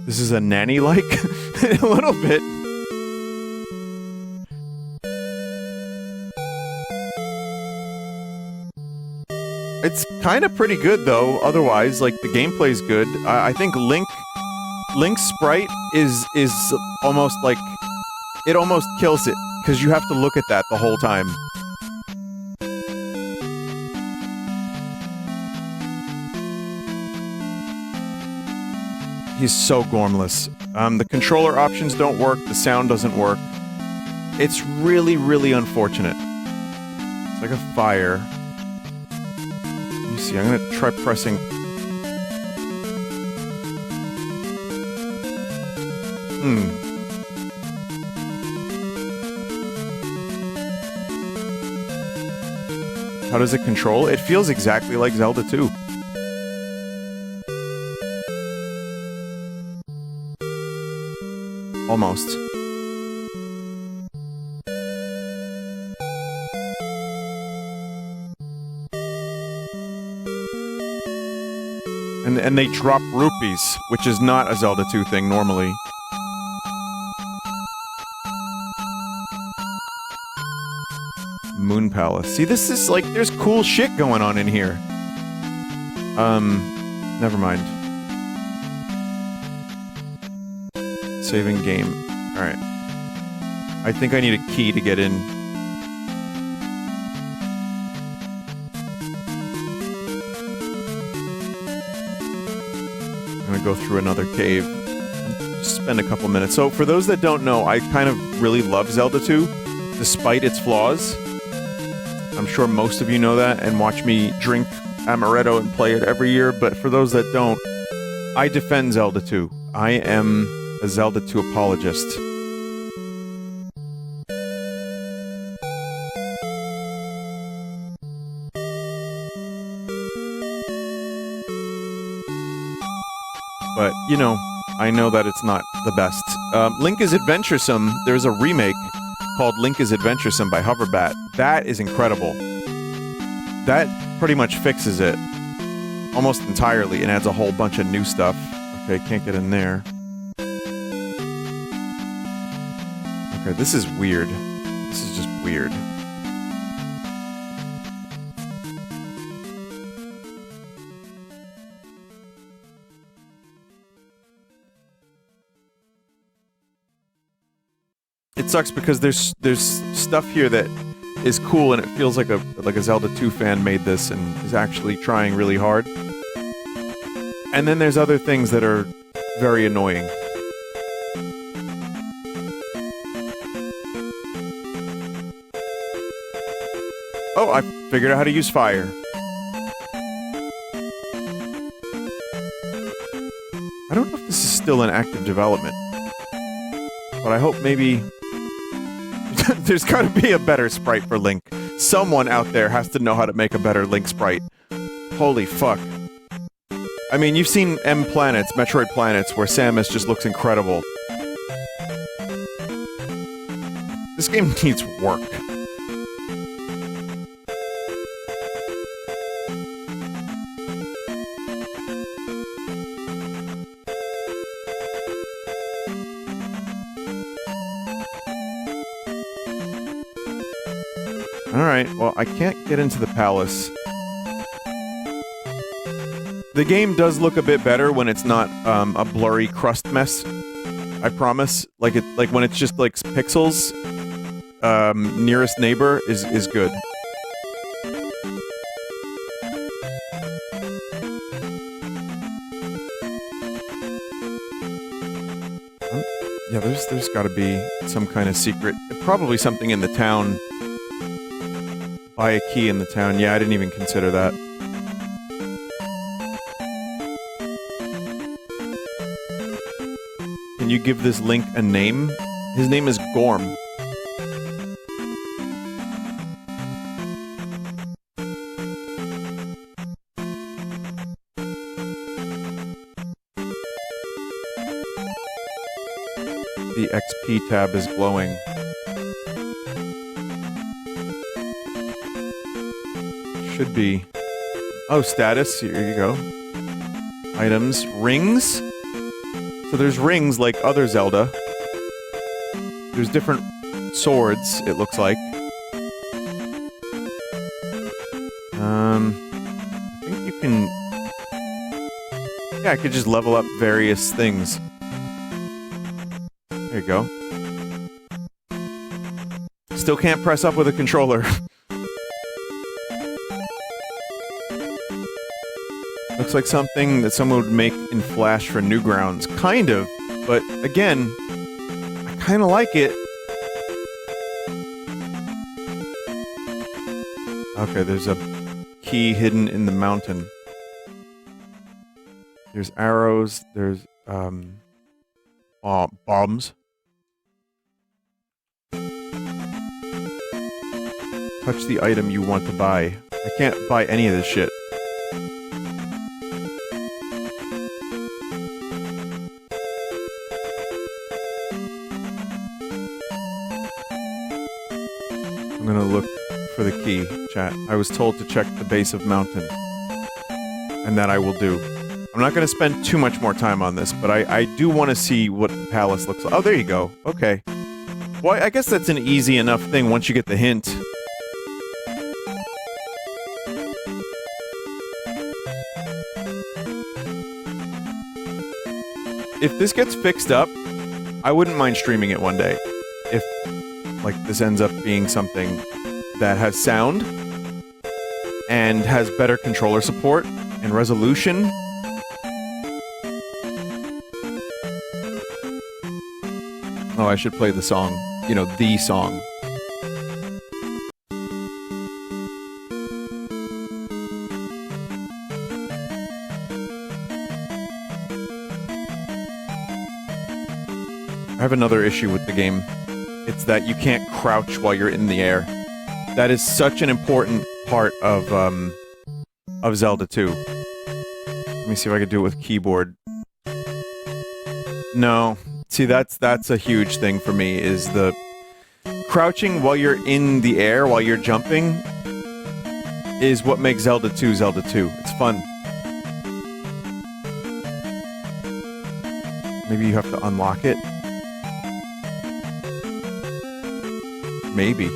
This is a nanny-like? A little bit. It's kind of pretty good though. Otherwise, like the gameplay's good. I think Link's sprite is almost like it almost kills it because you have to look at that the whole time. He's so gormless. The controller options don't work. The sound doesn't work. It's really, really unfortunate. It's like a fire. Let me see. I'm gonna try pressing. How does it control? It feels exactly like Zelda 2. Almost. And they drop rupees, which is not a Zelda 2 thing normally. Moon Palace. See, this is like, there's cool shit going on in here. Never mind. Saving game. Alright. I think I need a key to get in. I'm gonna go through another cave. Just spend a couple minutes. So, for those that don't know, I kind of really love Zelda 2, despite its flaws. I'm sure most of you know that and watch me drink amaretto and play it every year, but for those that don't, I defend Zelda 2. I am a Zelda 2 apologist. But, you know, I know that it's not the best. Link is Adventuresome. There's a remake called Link is Adventuresome by Hoverbat. That is incredible. That pretty much fixes it almost entirely and adds a whole bunch of new stuff. Okay, can't get in there. Okay, this is weird. This is just weird. It sucks because there's stuff here that is cool and it feels like a Zelda 2 fan made this and is actually trying really hard. And then there's other things that are very annoying. Oh, I figured out how to use fire. I don't know if this is still in active development, but I hope maybe there's gotta be a better sprite for Link. Someone out there has to know how to make a better Link sprite. Holy fuck. I mean, you've seen M Planets, Metroid Planets, where Samus just looks incredible. This game needs work. Alright, well, I can't get into the palace. The game does look a bit better when it's not a blurry crust mess. I promise. Like when it's just like pixels. Nearest neighbor is good. Yeah, there's got to be some kind of secret. Probably something in the town. Buy a key in the town. Yeah, I didn't even consider that. Can you give this Link a name? His name is Gorm. The XP tab is glowing. Should be. Oh, status. Here you go. Items. Rings. So there's rings like other Zelda. There's different swords, it looks like. Yeah, I could just level up various things. There you go. Still can't press up with a controller. Looks like something that someone would make in Flash for Newgrounds. Kind of, but again, I kind of like it. Okay, there's a key hidden in the mountain. There's arrows, there's, bombs. Touch the item you want to buy. I can't buy any of this shit. I'm gonna look for the key, chat. I was told to check the base of mountain. And that I will do. I'm not gonna spend too much more time on this, but I do want to see what the palace looks like. Oh, there you go. Okay. Well, I guess that's an easy enough thing once you get the hint. If this gets fixed up, I wouldn't mind streaming it one day. If, like, this ends up being something that has sound and has better controller support and resolution. Oh, I should play the song. You know, the song. I have another issue with the game. It's that you can't crouch while you're in the air. That is such an important part of Zelda 2. Let me see if I can do it with keyboard. No. See, that's a huge thing for me, is the crouching while you're in the air, while you're jumping, is what makes Zelda 2 Zelda 2. It's fun. Maybe you have to unlock it. Maybe.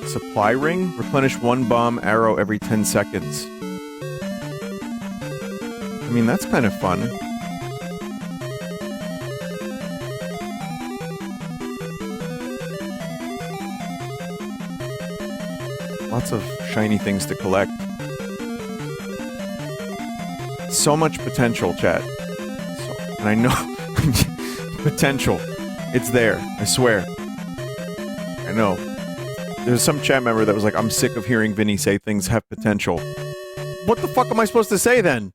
Supply ring? Replenish one bomb arrow every 10 seconds. I mean, that's kind of fun. Lots of shiny things to collect. So much potential, chat. And I know... potential. It's there. I swear. I know. There's some chat member that was like, I'm sick of hearing Vinny say things have potential. What the fuck am I supposed to say then?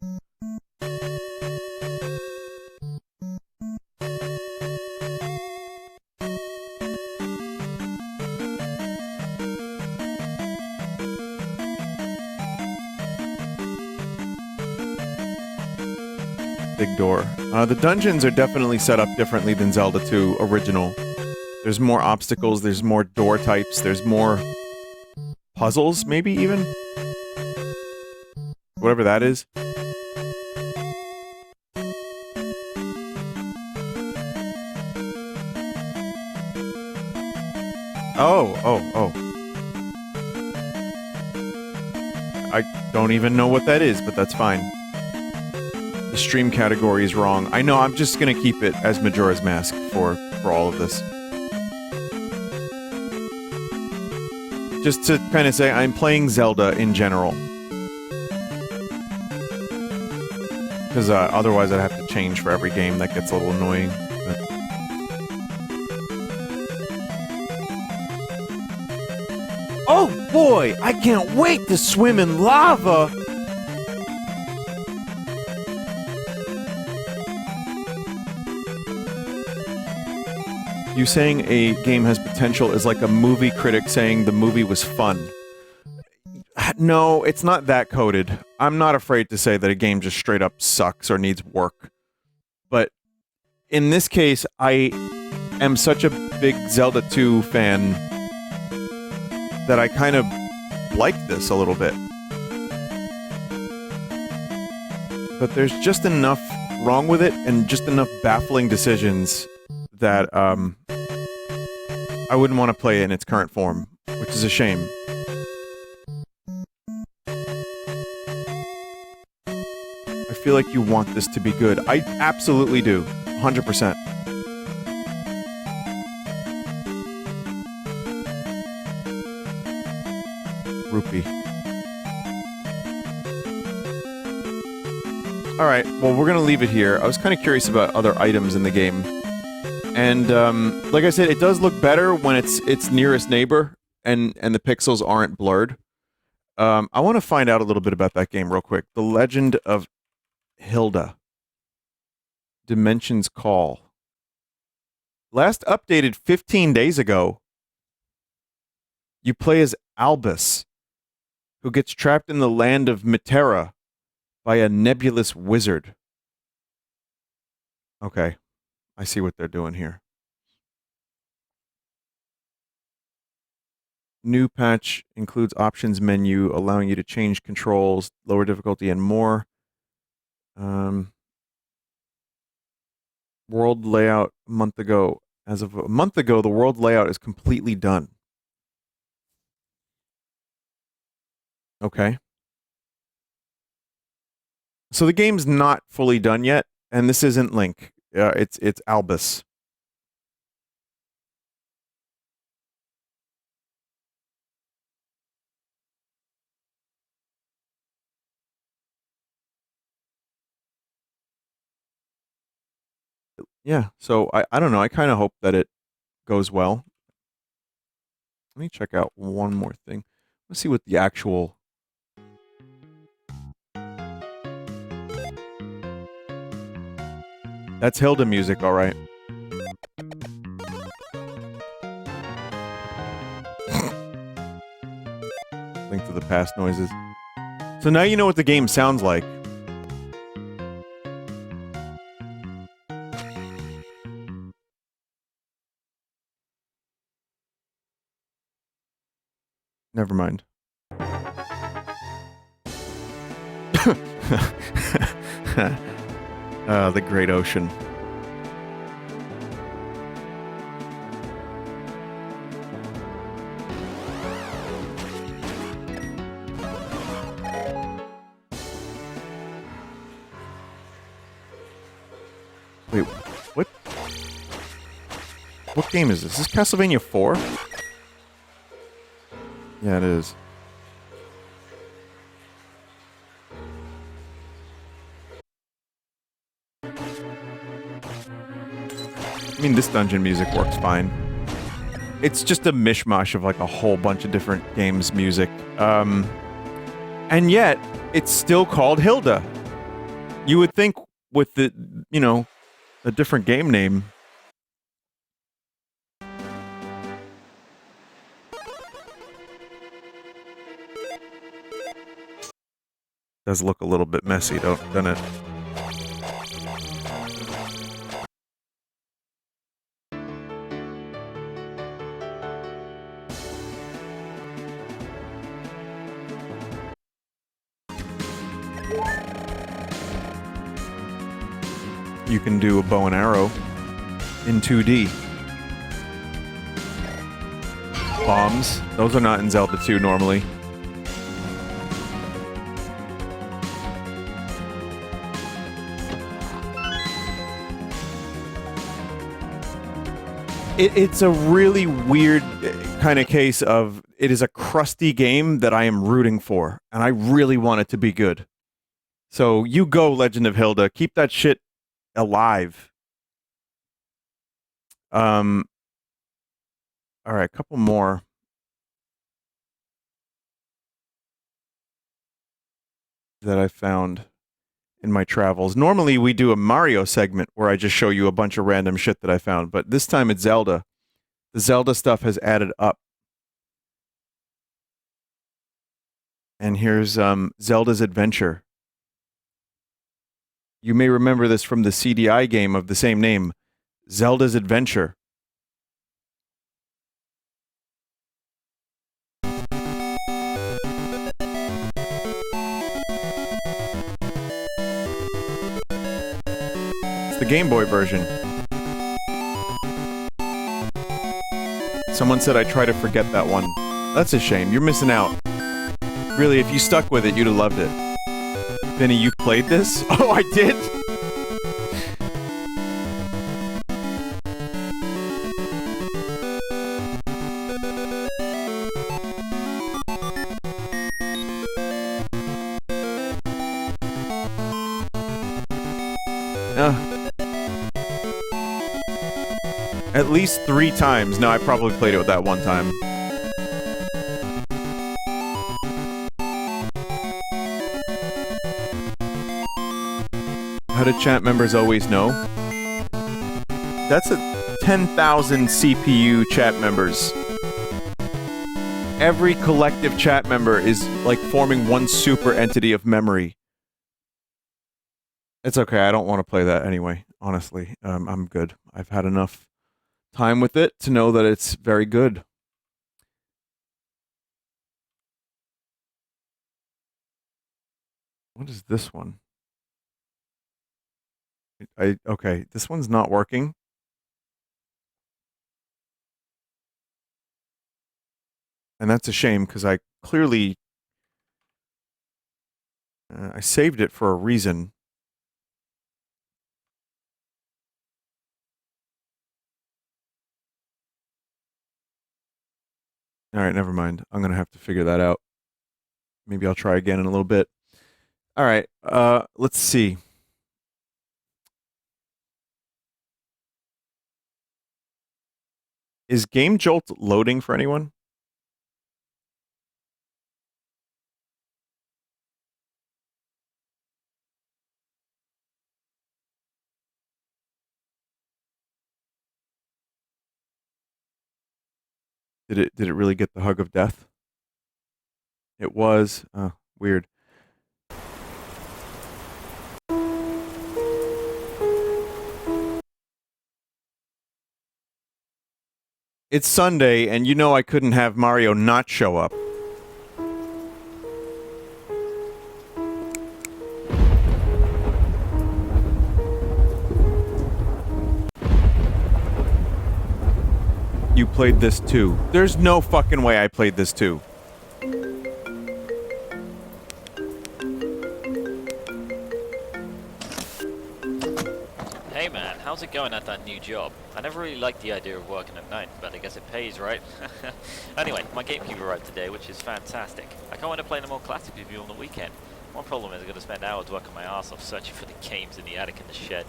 Big door. The dungeons are definitely set up differently than Zelda 2 original. There's more obstacles, there's more door types, there's more puzzles, maybe even? Whatever that is. Oh. I don't even know what that is, but that's fine. The stream category is wrong. I know, I'm just gonna keep it as Majora's Mask for all of this. Just to kind of say, I'm playing Zelda in general. Because otherwise I'd have to change for every game. That gets a little annoying. But... oh boy! I can't wait to swim in lava! You saying a game has potential is like a movie critic saying the movie was fun. No, it's not that coded. I'm not afraid to say that a game just straight up sucks or needs work. But in this case, I am such a big Zelda 2 fan that I kind of like this a little bit. But there's just enough wrong with it and just enough baffling decisions that I wouldn't want to play it in its current form, which is a shame. feel like you want this to be good. I absolutely do. 100%. Rupee. Alright, well, we're gonna leave it here. I was kind of curious about other items in the game. And, like I said, it does look better when it's nearest neighbor, and the pixels aren't blurred. I want to find out a little bit about that game real quick. The Legend of Hilda. Dimensions Call. Last updated 15 days ago. You play as Albus, who gets trapped in the land of Mitera by a nebulous wizard. Okay, I see what they're doing here. New patch includes options menu, allowing you to change controls, lower difficulty, and more. World layout a month ago. As of a month ago, the world layout is completely done. Okay. So the game's not fully done yet, and this isn't Link. It's Albus. Yeah, so I don't know. I kind of hope that it goes well. Let me check out one more thing. Let's see what the actual... That's Hilda music, all right. Link to the past noises. So now you know what the game sounds like. Never mind. The Great Ocean. Wait, what? What game is this? Is this Castlevania 4? Yeah, it is. I mean, this dungeon music works fine. It's just a mishmash of like a whole bunch of different games music. And yet, it's still called Hilda. You would think with the, you know, a different game name. Does look a little bit messy, doesn't it? You can do a bow and arrow in 2D. Bombs. Those are not in Zelda 2 normally. It's a really weird kind of case of it is a crusty game that I am rooting for, and I really want it to be good. So you go, Legend of Hilda. Keep that shit alive. All right, a couple more. That I found in my travels. Normally we do a Mario segment where I just show you a bunch of random shit that I found, but this time it's Zelda. The Zelda stuff has added up. And here's Zelda's Adventure. You may remember this from the CDI game of the same name, Zelda's Adventure. It's the Game Boy version. Someone said I try to forget that one. That's a shame. You're missing out. Really, if you stuck with it, you'd have loved it. Vinny, you played this? Oh, I did? At least 3 times. No, I probably played it with that one time. How do chat members always know? That's a 10,000 CPU chat members. Every collective chat member is like forming one super entity of memory. It's okay, I don't want to play that anyway, honestly. I'm good. I've had enough time with it to know that it's very good. What is this one? Okay, this one's not working. And that's a shame because I clearly I saved it for a reason. All right, never mind. I'm going to have to figure that out. Maybe I'll try again in a little bit. All right, let's see. Is Game Jolt loading for anyone? Did it really get the hug of death? It was. Weird. It's Sunday, and you know I couldn't have Mario not show up. You played this too. There's no fucking way I played this too. Hey man, how's it going at that new job? I never really liked the idea of working at night, but I guess it pays, right? Anyway, my GameCube arrived today, which is fantastic. I can't wait to play the more classic with you on the weekend. One problem is I'm gonna spend hours working my ass off searching for the games in the attic in the shed.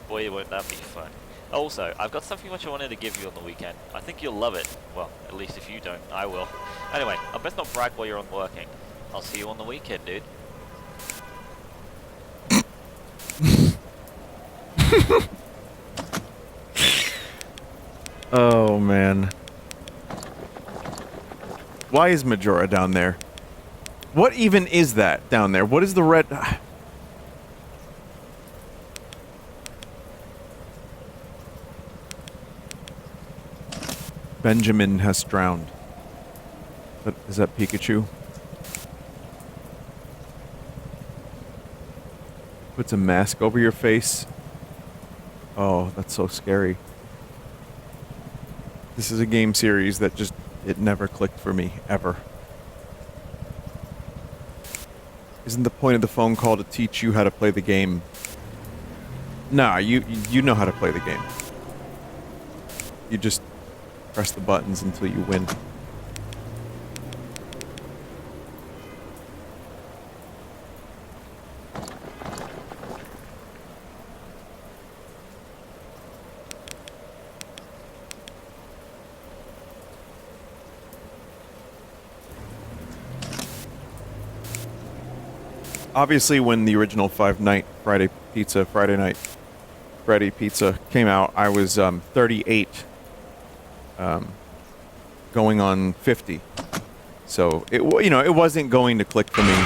Boy, won't that be fun. Also, I've got something which I wanted to give you on the weekend. I think you'll love it. Well, at least if you don't, I will. Anyway, I best not brag while you're on working. I'll see you on the weekend, dude. Oh, man. Why is Majora down there? What even is that down there? What is the red... Benjamin has drowned. Is that Pikachu? Puts a mask over your face. Oh, that's so scary. This is a game series that just, it never clicked for me, ever. Isn't the point of the phone call to teach you how to play the game? Nah, you know how to play the game. You just press the buttons until you win. Obviously, when the original Five Night Friday Night Freddy Pizza came out, I was 38, going on 50. So it wasn't going to click for me.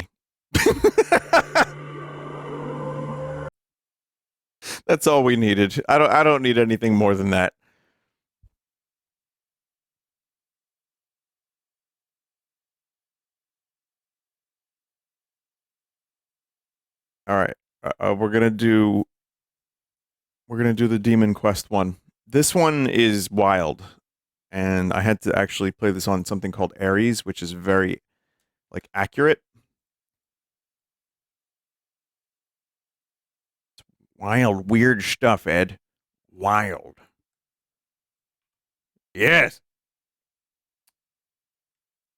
That's all we needed. I don't need anything more than that. All right, we're gonna do the Demon Quest one. This one is wild, and I had to actually play this on something called Ares, which is very, like, accurate. Wild, weird stuff, Ed. Wild. Yes.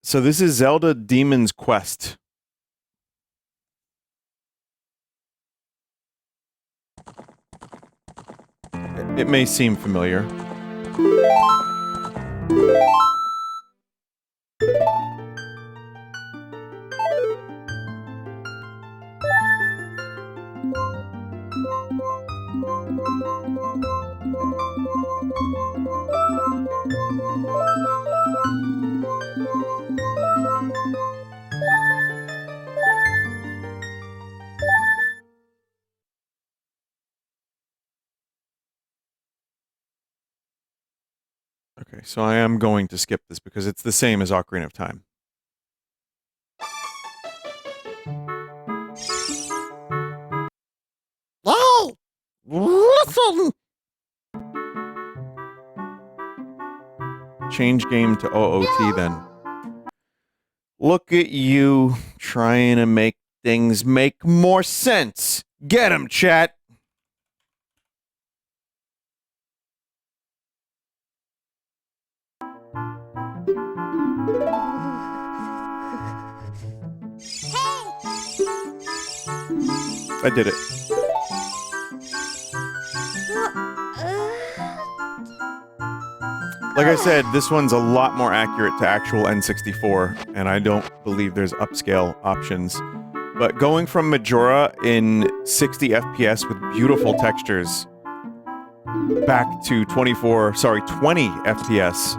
So this is Zelda Demon's Quest. It may seem familiar. Okay, so I am going to skip this because it's the same as Ocarina of Time. Oh! Listen! Change game to OOT then. Look at you trying to make things make more sense. Get 'em, chat! I did it. Like I said, this one's a lot more accurate to actual N64, and I don't believe there's upscale options. But going from Majora in 60 FPS with beautiful textures back to 20 FPS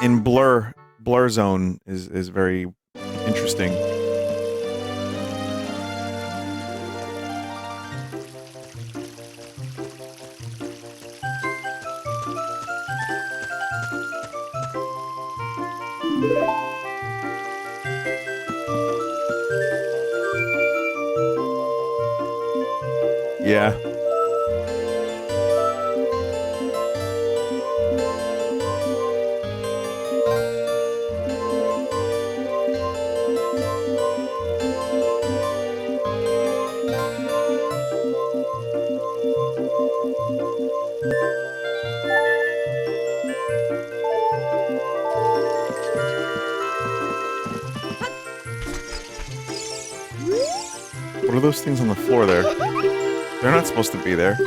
in blur zone is very interesting. Yeah. What are those things on the floor there? They're not supposed to be there.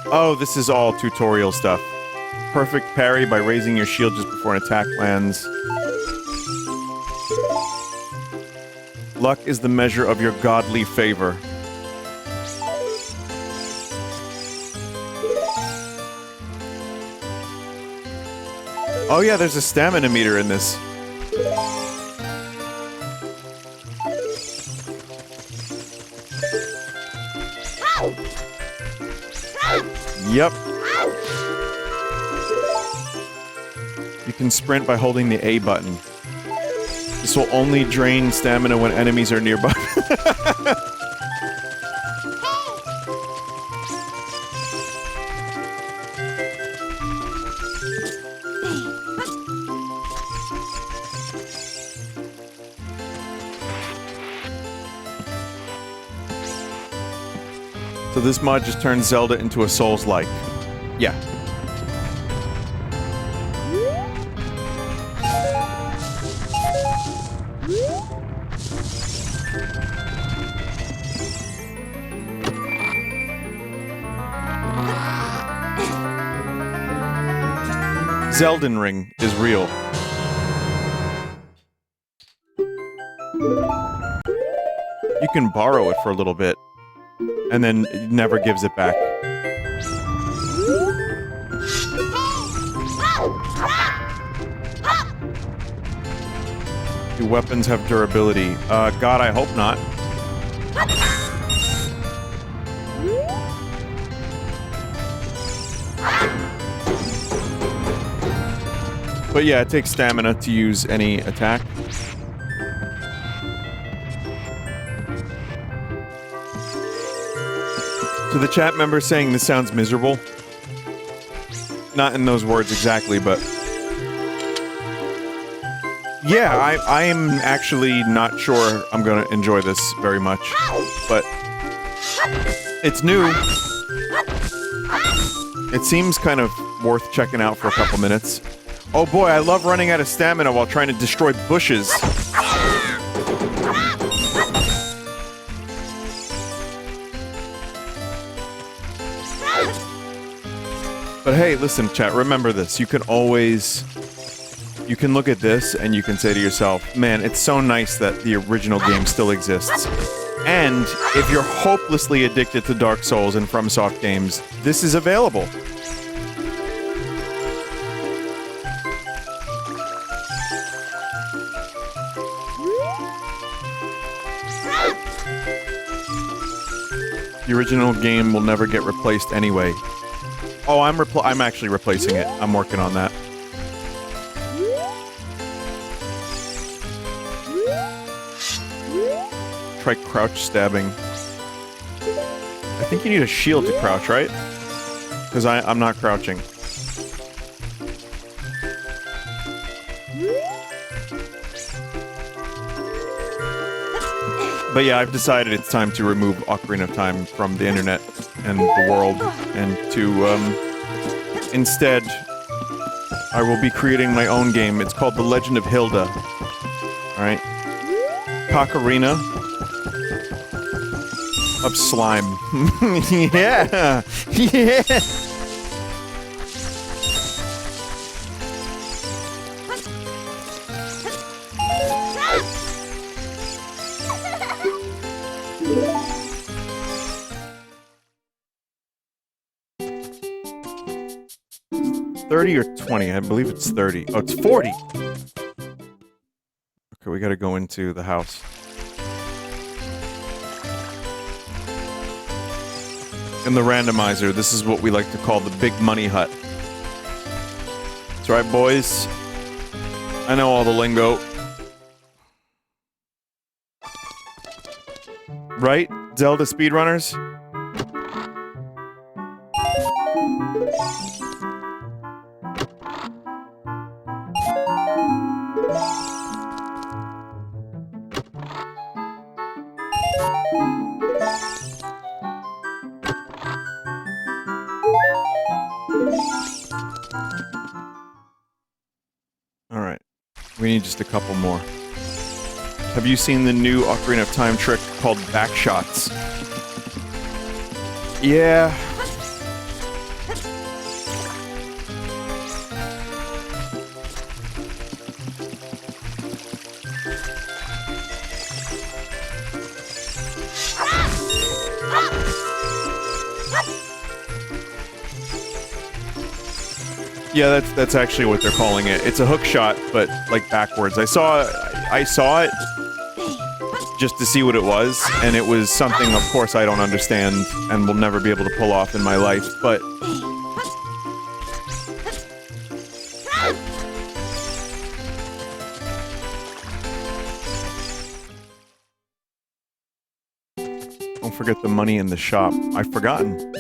Oh, this is all tutorial stuff. Perfect parry by raising your shield just before an attack lands. Luck is the measure of your godly favor. Oh yeah, there's a stamina meter in this. Yep. You can sprint by holding the A button. This will only drain stamina when enemies are nearby. So this mod just turns Zelda into a Souls-like. Yeah. Zelden Ring is real. You can borrow it for a little bit, and then it never gives it back. Do weapons have durability? God, I hope not. But yeah, it takes stamina to use any attack. To the chat member saying this sounds miserable. Not in those words exactly, but Yeah, I am actually not sure I'm gonna enjoy this very much, but it's new. It seems kind of worth checking out for a couple minutes. Oh boy, I love running out of stamina while trying to destroy bushes. But hey, listen, chat, remember this. You can look at this and you can say to yourself, man, it's so nice that the original game still exists. And if you're hopelessly addicted to Dark Souls and FromSoft games, this is available. The original game will never get replaced anyway. Oh, I'm actually replacing it. I'm working on that. Try crouch stabbing. I think you need a shield to crouch, right? Because I'm not crouching. But yeah, I've decided it's time to remove Ocarina of Time from the internet and the world, and to, instead, I will be creating my own game. It's called The Legend of Hilda. Alright? Ocarina of Slime. Yeah! Yeah! $30 or $20? I believe it's 30. Oh, it's 40! Okay, we gotta go into the house. In the randomizer, this is what we like to call the Big Money Hut. That's right, boys. I know all the lingo. Right? Zelda speedrunners? Alright. We need just a couple more. Have you seen the new Ocarina of Time trick called backshots? Yeah. Yeah, that's actually what they're calling it. It's a hook shot, but like backwards. I saw it just to see what it was, and it was something, of course, I don't understand and will never be able to pull off in my life, but don't forget the money in the shop. I've forgotten.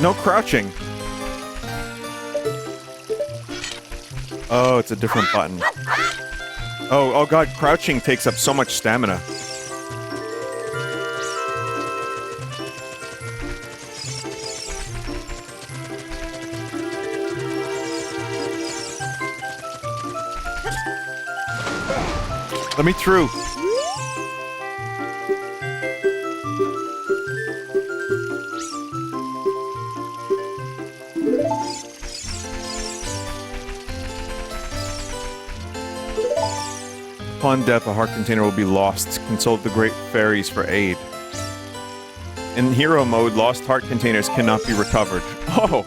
No crouching. Oh, it's a different button. Oh god, crouching takes up so much stamina. Let me through. Upon death, a heart container will be lost. Consult the great fairies for aid. In hero mode, lost heart containers cannot be recovered. Oh!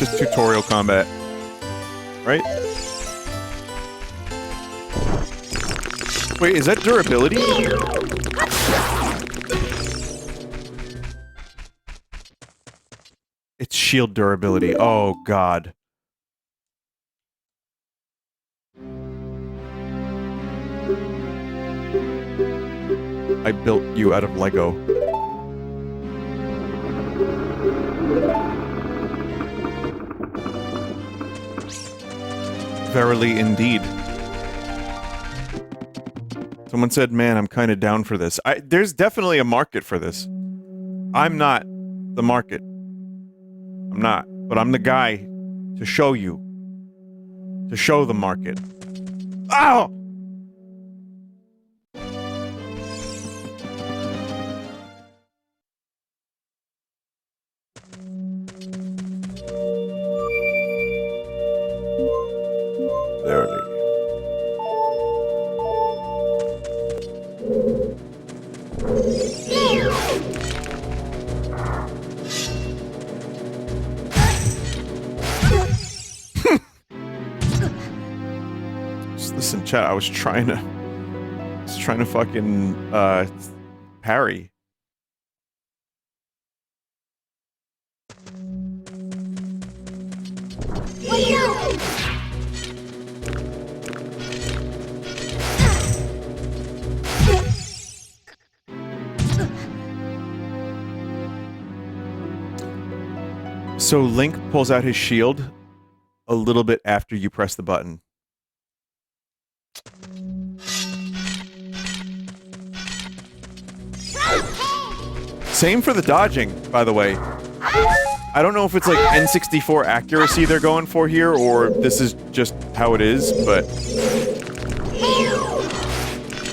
just tutorial combat. Right? Wait, is that durability? It's shield durability. Oh, God. I built you out of Lego. Verily indeed. Someone said, man, I'm kind of down for this. There's definitely a market for this. I'm not the market. I'm not. But I'm the guy to show you. To show the market. Ow! Verily. Just listen, chat. I was trying to fucking parry. So Link pulls out his shield a little bit after you press the button. Same for the dodging, by the way. I don't know if it's like N64 accuracy they're going for here, or this is just how it is, but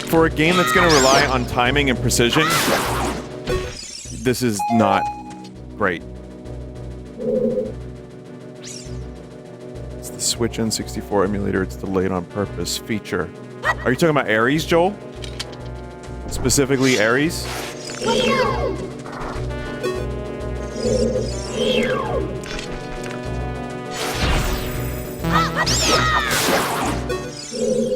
for a game that's going to rely on timing and precision, this is not great. It's the Switch N64 emulator. It's delayed on purpose feature. Are you talking about Ares, Joel? Specifically Ares?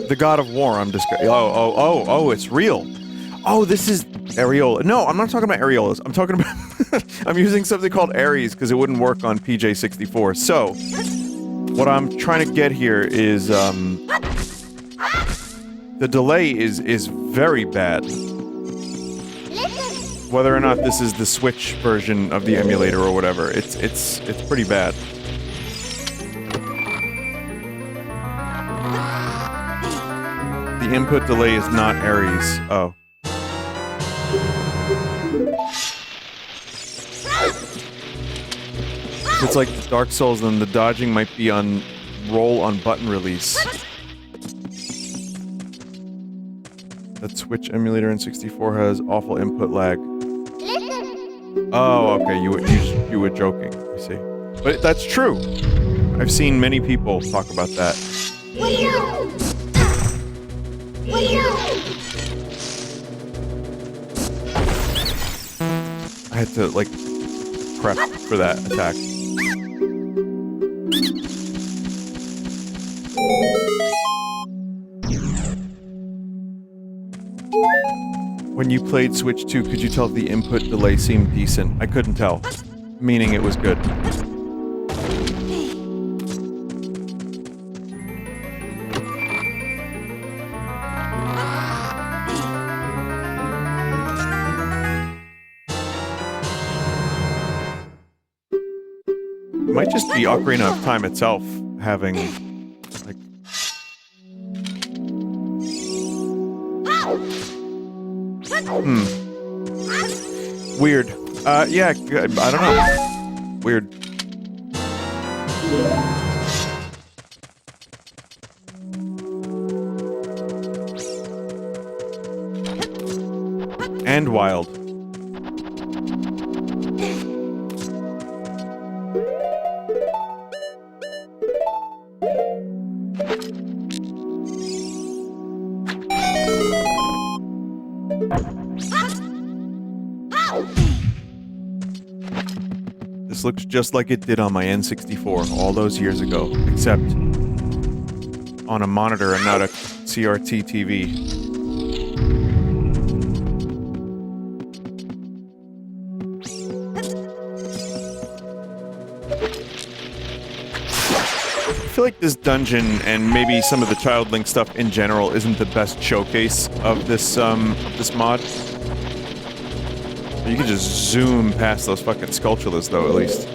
The God of War, I'm just... Oh, it's real. Oh, this is Areola. No, I'm not talking about Areolas. I'm talking about... I'm using something called Ares because it wouldn't work on PJ64. So, what I'm trying to get here is, the delay is very bad. Whether or not this is the Switch version of the emulator or whatever, it's pretty bad. The input delay is not Ares. Oh. If it's like Dark Souls, then the dodging might be on roll on button release. That Switch emulator in 64 has awful input lag. Oh, okay, you were joking, I see. But that's true. I've seen many people talk about that. I had to, like, prep for that attack. When you played Switch 2, could you tell if the input delay seemed decent? I couldn't tell. Meaning it was good. It might just be Ocarina of Time itself having, like... Weird. Yeah, I don't know. Weird. And wild. This looks just like it did on my N64 all those years ago, except on a monitor and not a CRT TV. I feel like this dungeon and maybe some of the Child Link stuff in general isn't the best showcase of this mod. You can just zoom past those fucking sculptulas though, at least.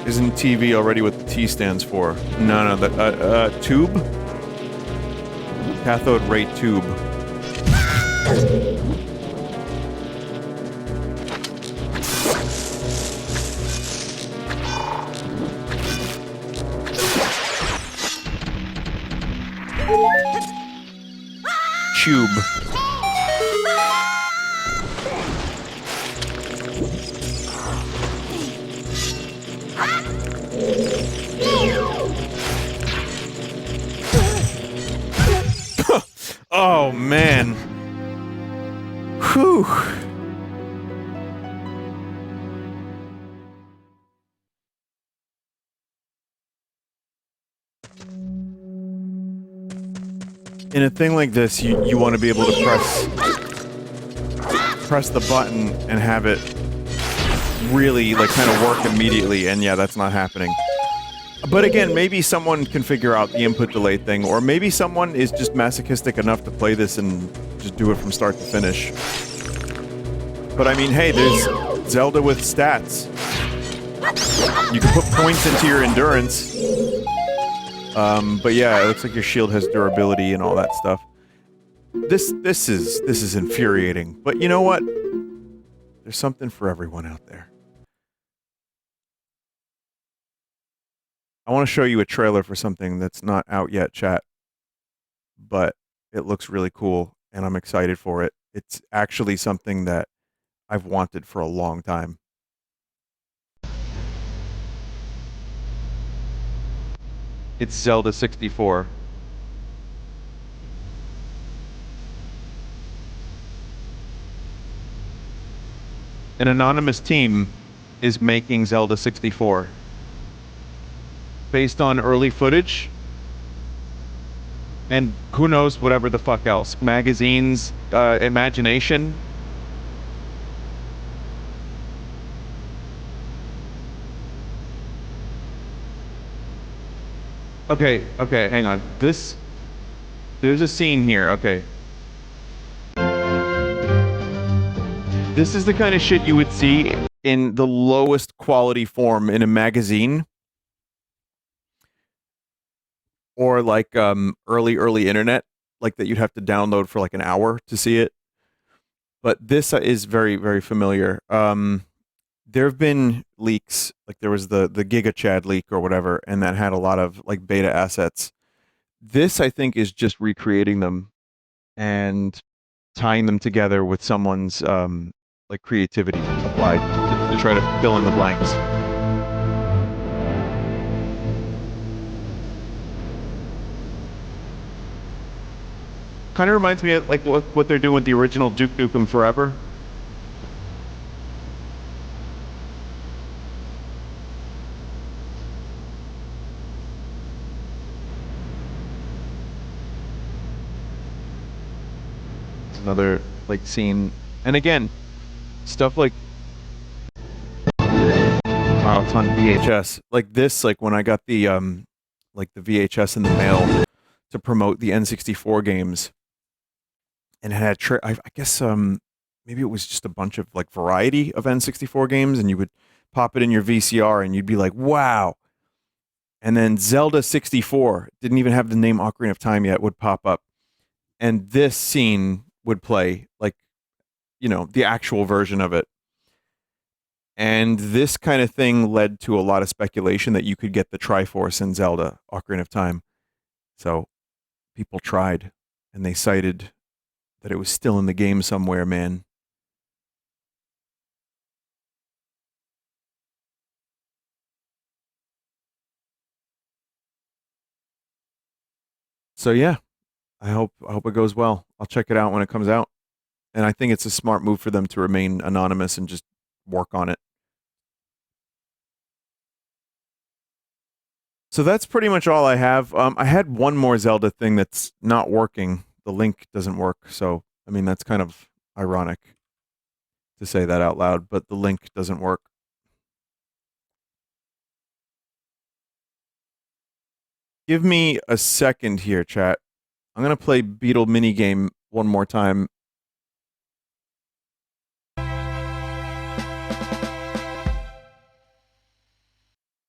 Isn't TV already what the T stands for? No, the tube? Cathode ray tube. Tube. Oh, man. Whew. In a thing like this, you want to be able to press the button and have it really, like, kind of work immediately, and yeah, that's not happening. But again, maybe someone can figure out the input delay thing, or maybe someone is just masochistic enough to play this and just do it from start to finish. But I mean, hey, there's Zelda with stats. You can put points into your endurance. But yeah, it looks like your shield has durability and all that stuff. This is infuriating. But you know what? There's something for everyone out there. I want to show you a trailer for something that's not out yet, chat. But it looks really cool, and I'm excited for it. It's actually something that I've wanted for a long time. It's Zelda 64. An anonymous team is making Zelda 64. Based on early footage. And who knows whatever the fuck else. Magazines, imagination. Okay, hang on. There's a scene here, okay. This is the kind of shit you would see in the lowest quality form in a magazine. Or like early internet, like that you'd have to download for like an hour to see it. But this is very, very familiar. There have been leaks, like there was the Giga Chad leak or whatever, and that had a lot of like beta assets. This, I think, is just recreating them and tying them together with someone's like creativity applied to try to fill in the blanks. Kind of reminds me of like what they're doing with the original Duke Nukem Forever. It's another like scene, and again, stuff like oh, it's on VHS. Like this, like when I got the like the VHS in the mail to promote the N64 games. And it had, I guess, maybe it was just a bunch of, like, variety of N64 games, and you would pop it in your VCR, and you'd be like, wow. And then Zelda 64, didn't even have the name Ocarina of Time yet, would pop up. And this scene would play, like, you know, the actual version of it. And this kind of thing led to a lot of speculation that you could get the Triforce in Zelda Ocarina of Time. So people tried, and they cited that it was still in the game somewhere, man. So yeah, I hope it goes well. I'll check it out when it comes out. And I think it's a smart move for them to remain anonymous and just work on it. So that's pretty much all I have. I had one more Zelda thing that's not working. The link doesn't work. So, I mean, that's kind of ironic to say that out loud, but the link doesn't work. Give me a second here, chat. I'm going to play Beetle minigame one more time.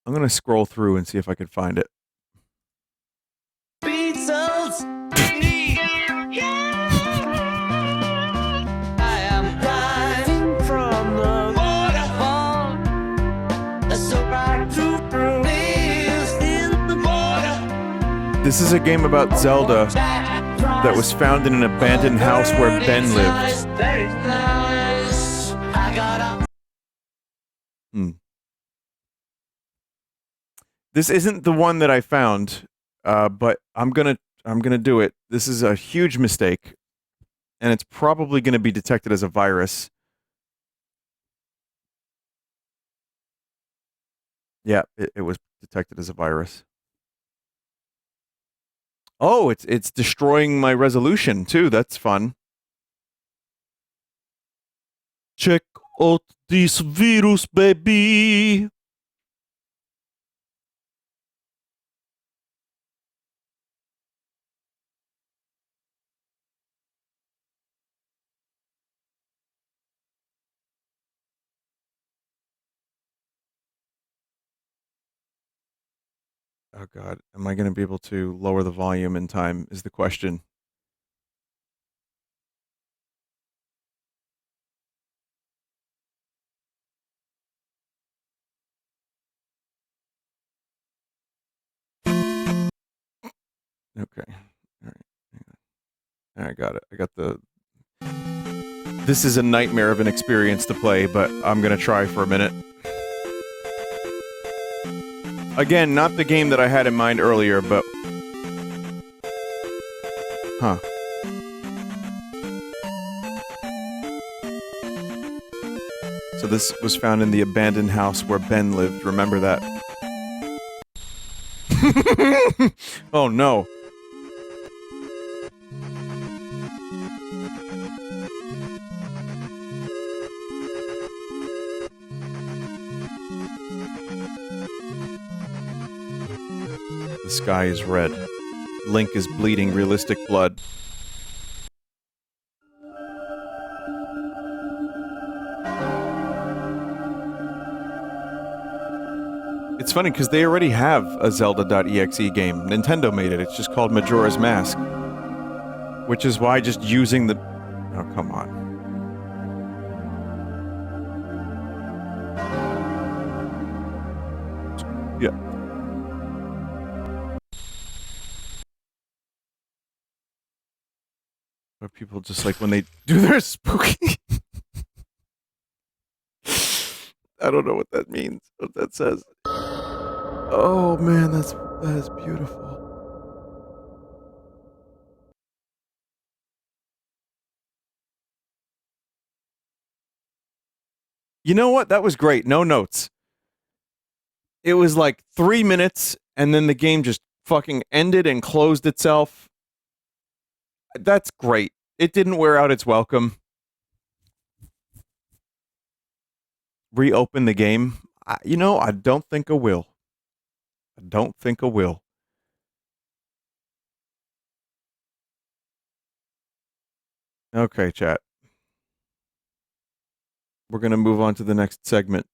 I'm going to scroll through and see if I can find it. Beatles. I am diving from the waterfall. So I through is in the water. This is a game about Zelda that was found in an abandoned house where Ben lived. This isn't the one that I found, but I'm gonna do it. This is a huge mistake, and it's probably gonna be detected as a virus. Yeah, it was detected as a virus. Oh, it's destroying my resolution too. That's fun. Check out this virus, baby. Oh God, am I going to be able to lower the volume in time is the question. Okay. All right. Hang on. I got it. I got the... This is a nightmare of an experience to play, but I'm going to try for a minute. Again, not the game that I had in mind earlier, but... Huh. So this was found in the abandoned house where Ben lived. Remember that. Oh no. The sky is red. Link is bleeding realistic blood. It's funny because they already have a Zelda.exe game. Nintendo made it. It's just called Majora's Mask. Which is why just using the... Oh, come on. Yeah. But people just like when they do their spooky... I don't know what that means, what that says. Oh man, that is beautiful. You know what? That was great. No notes. It was like 3 minutes, and then the game just fucking ended and closed itself. That's great. It didn't wear out its welcome. Reopen the game? You know, I don't think I will. I don't think I will. Okay, chat. We're going to move on to the next segment.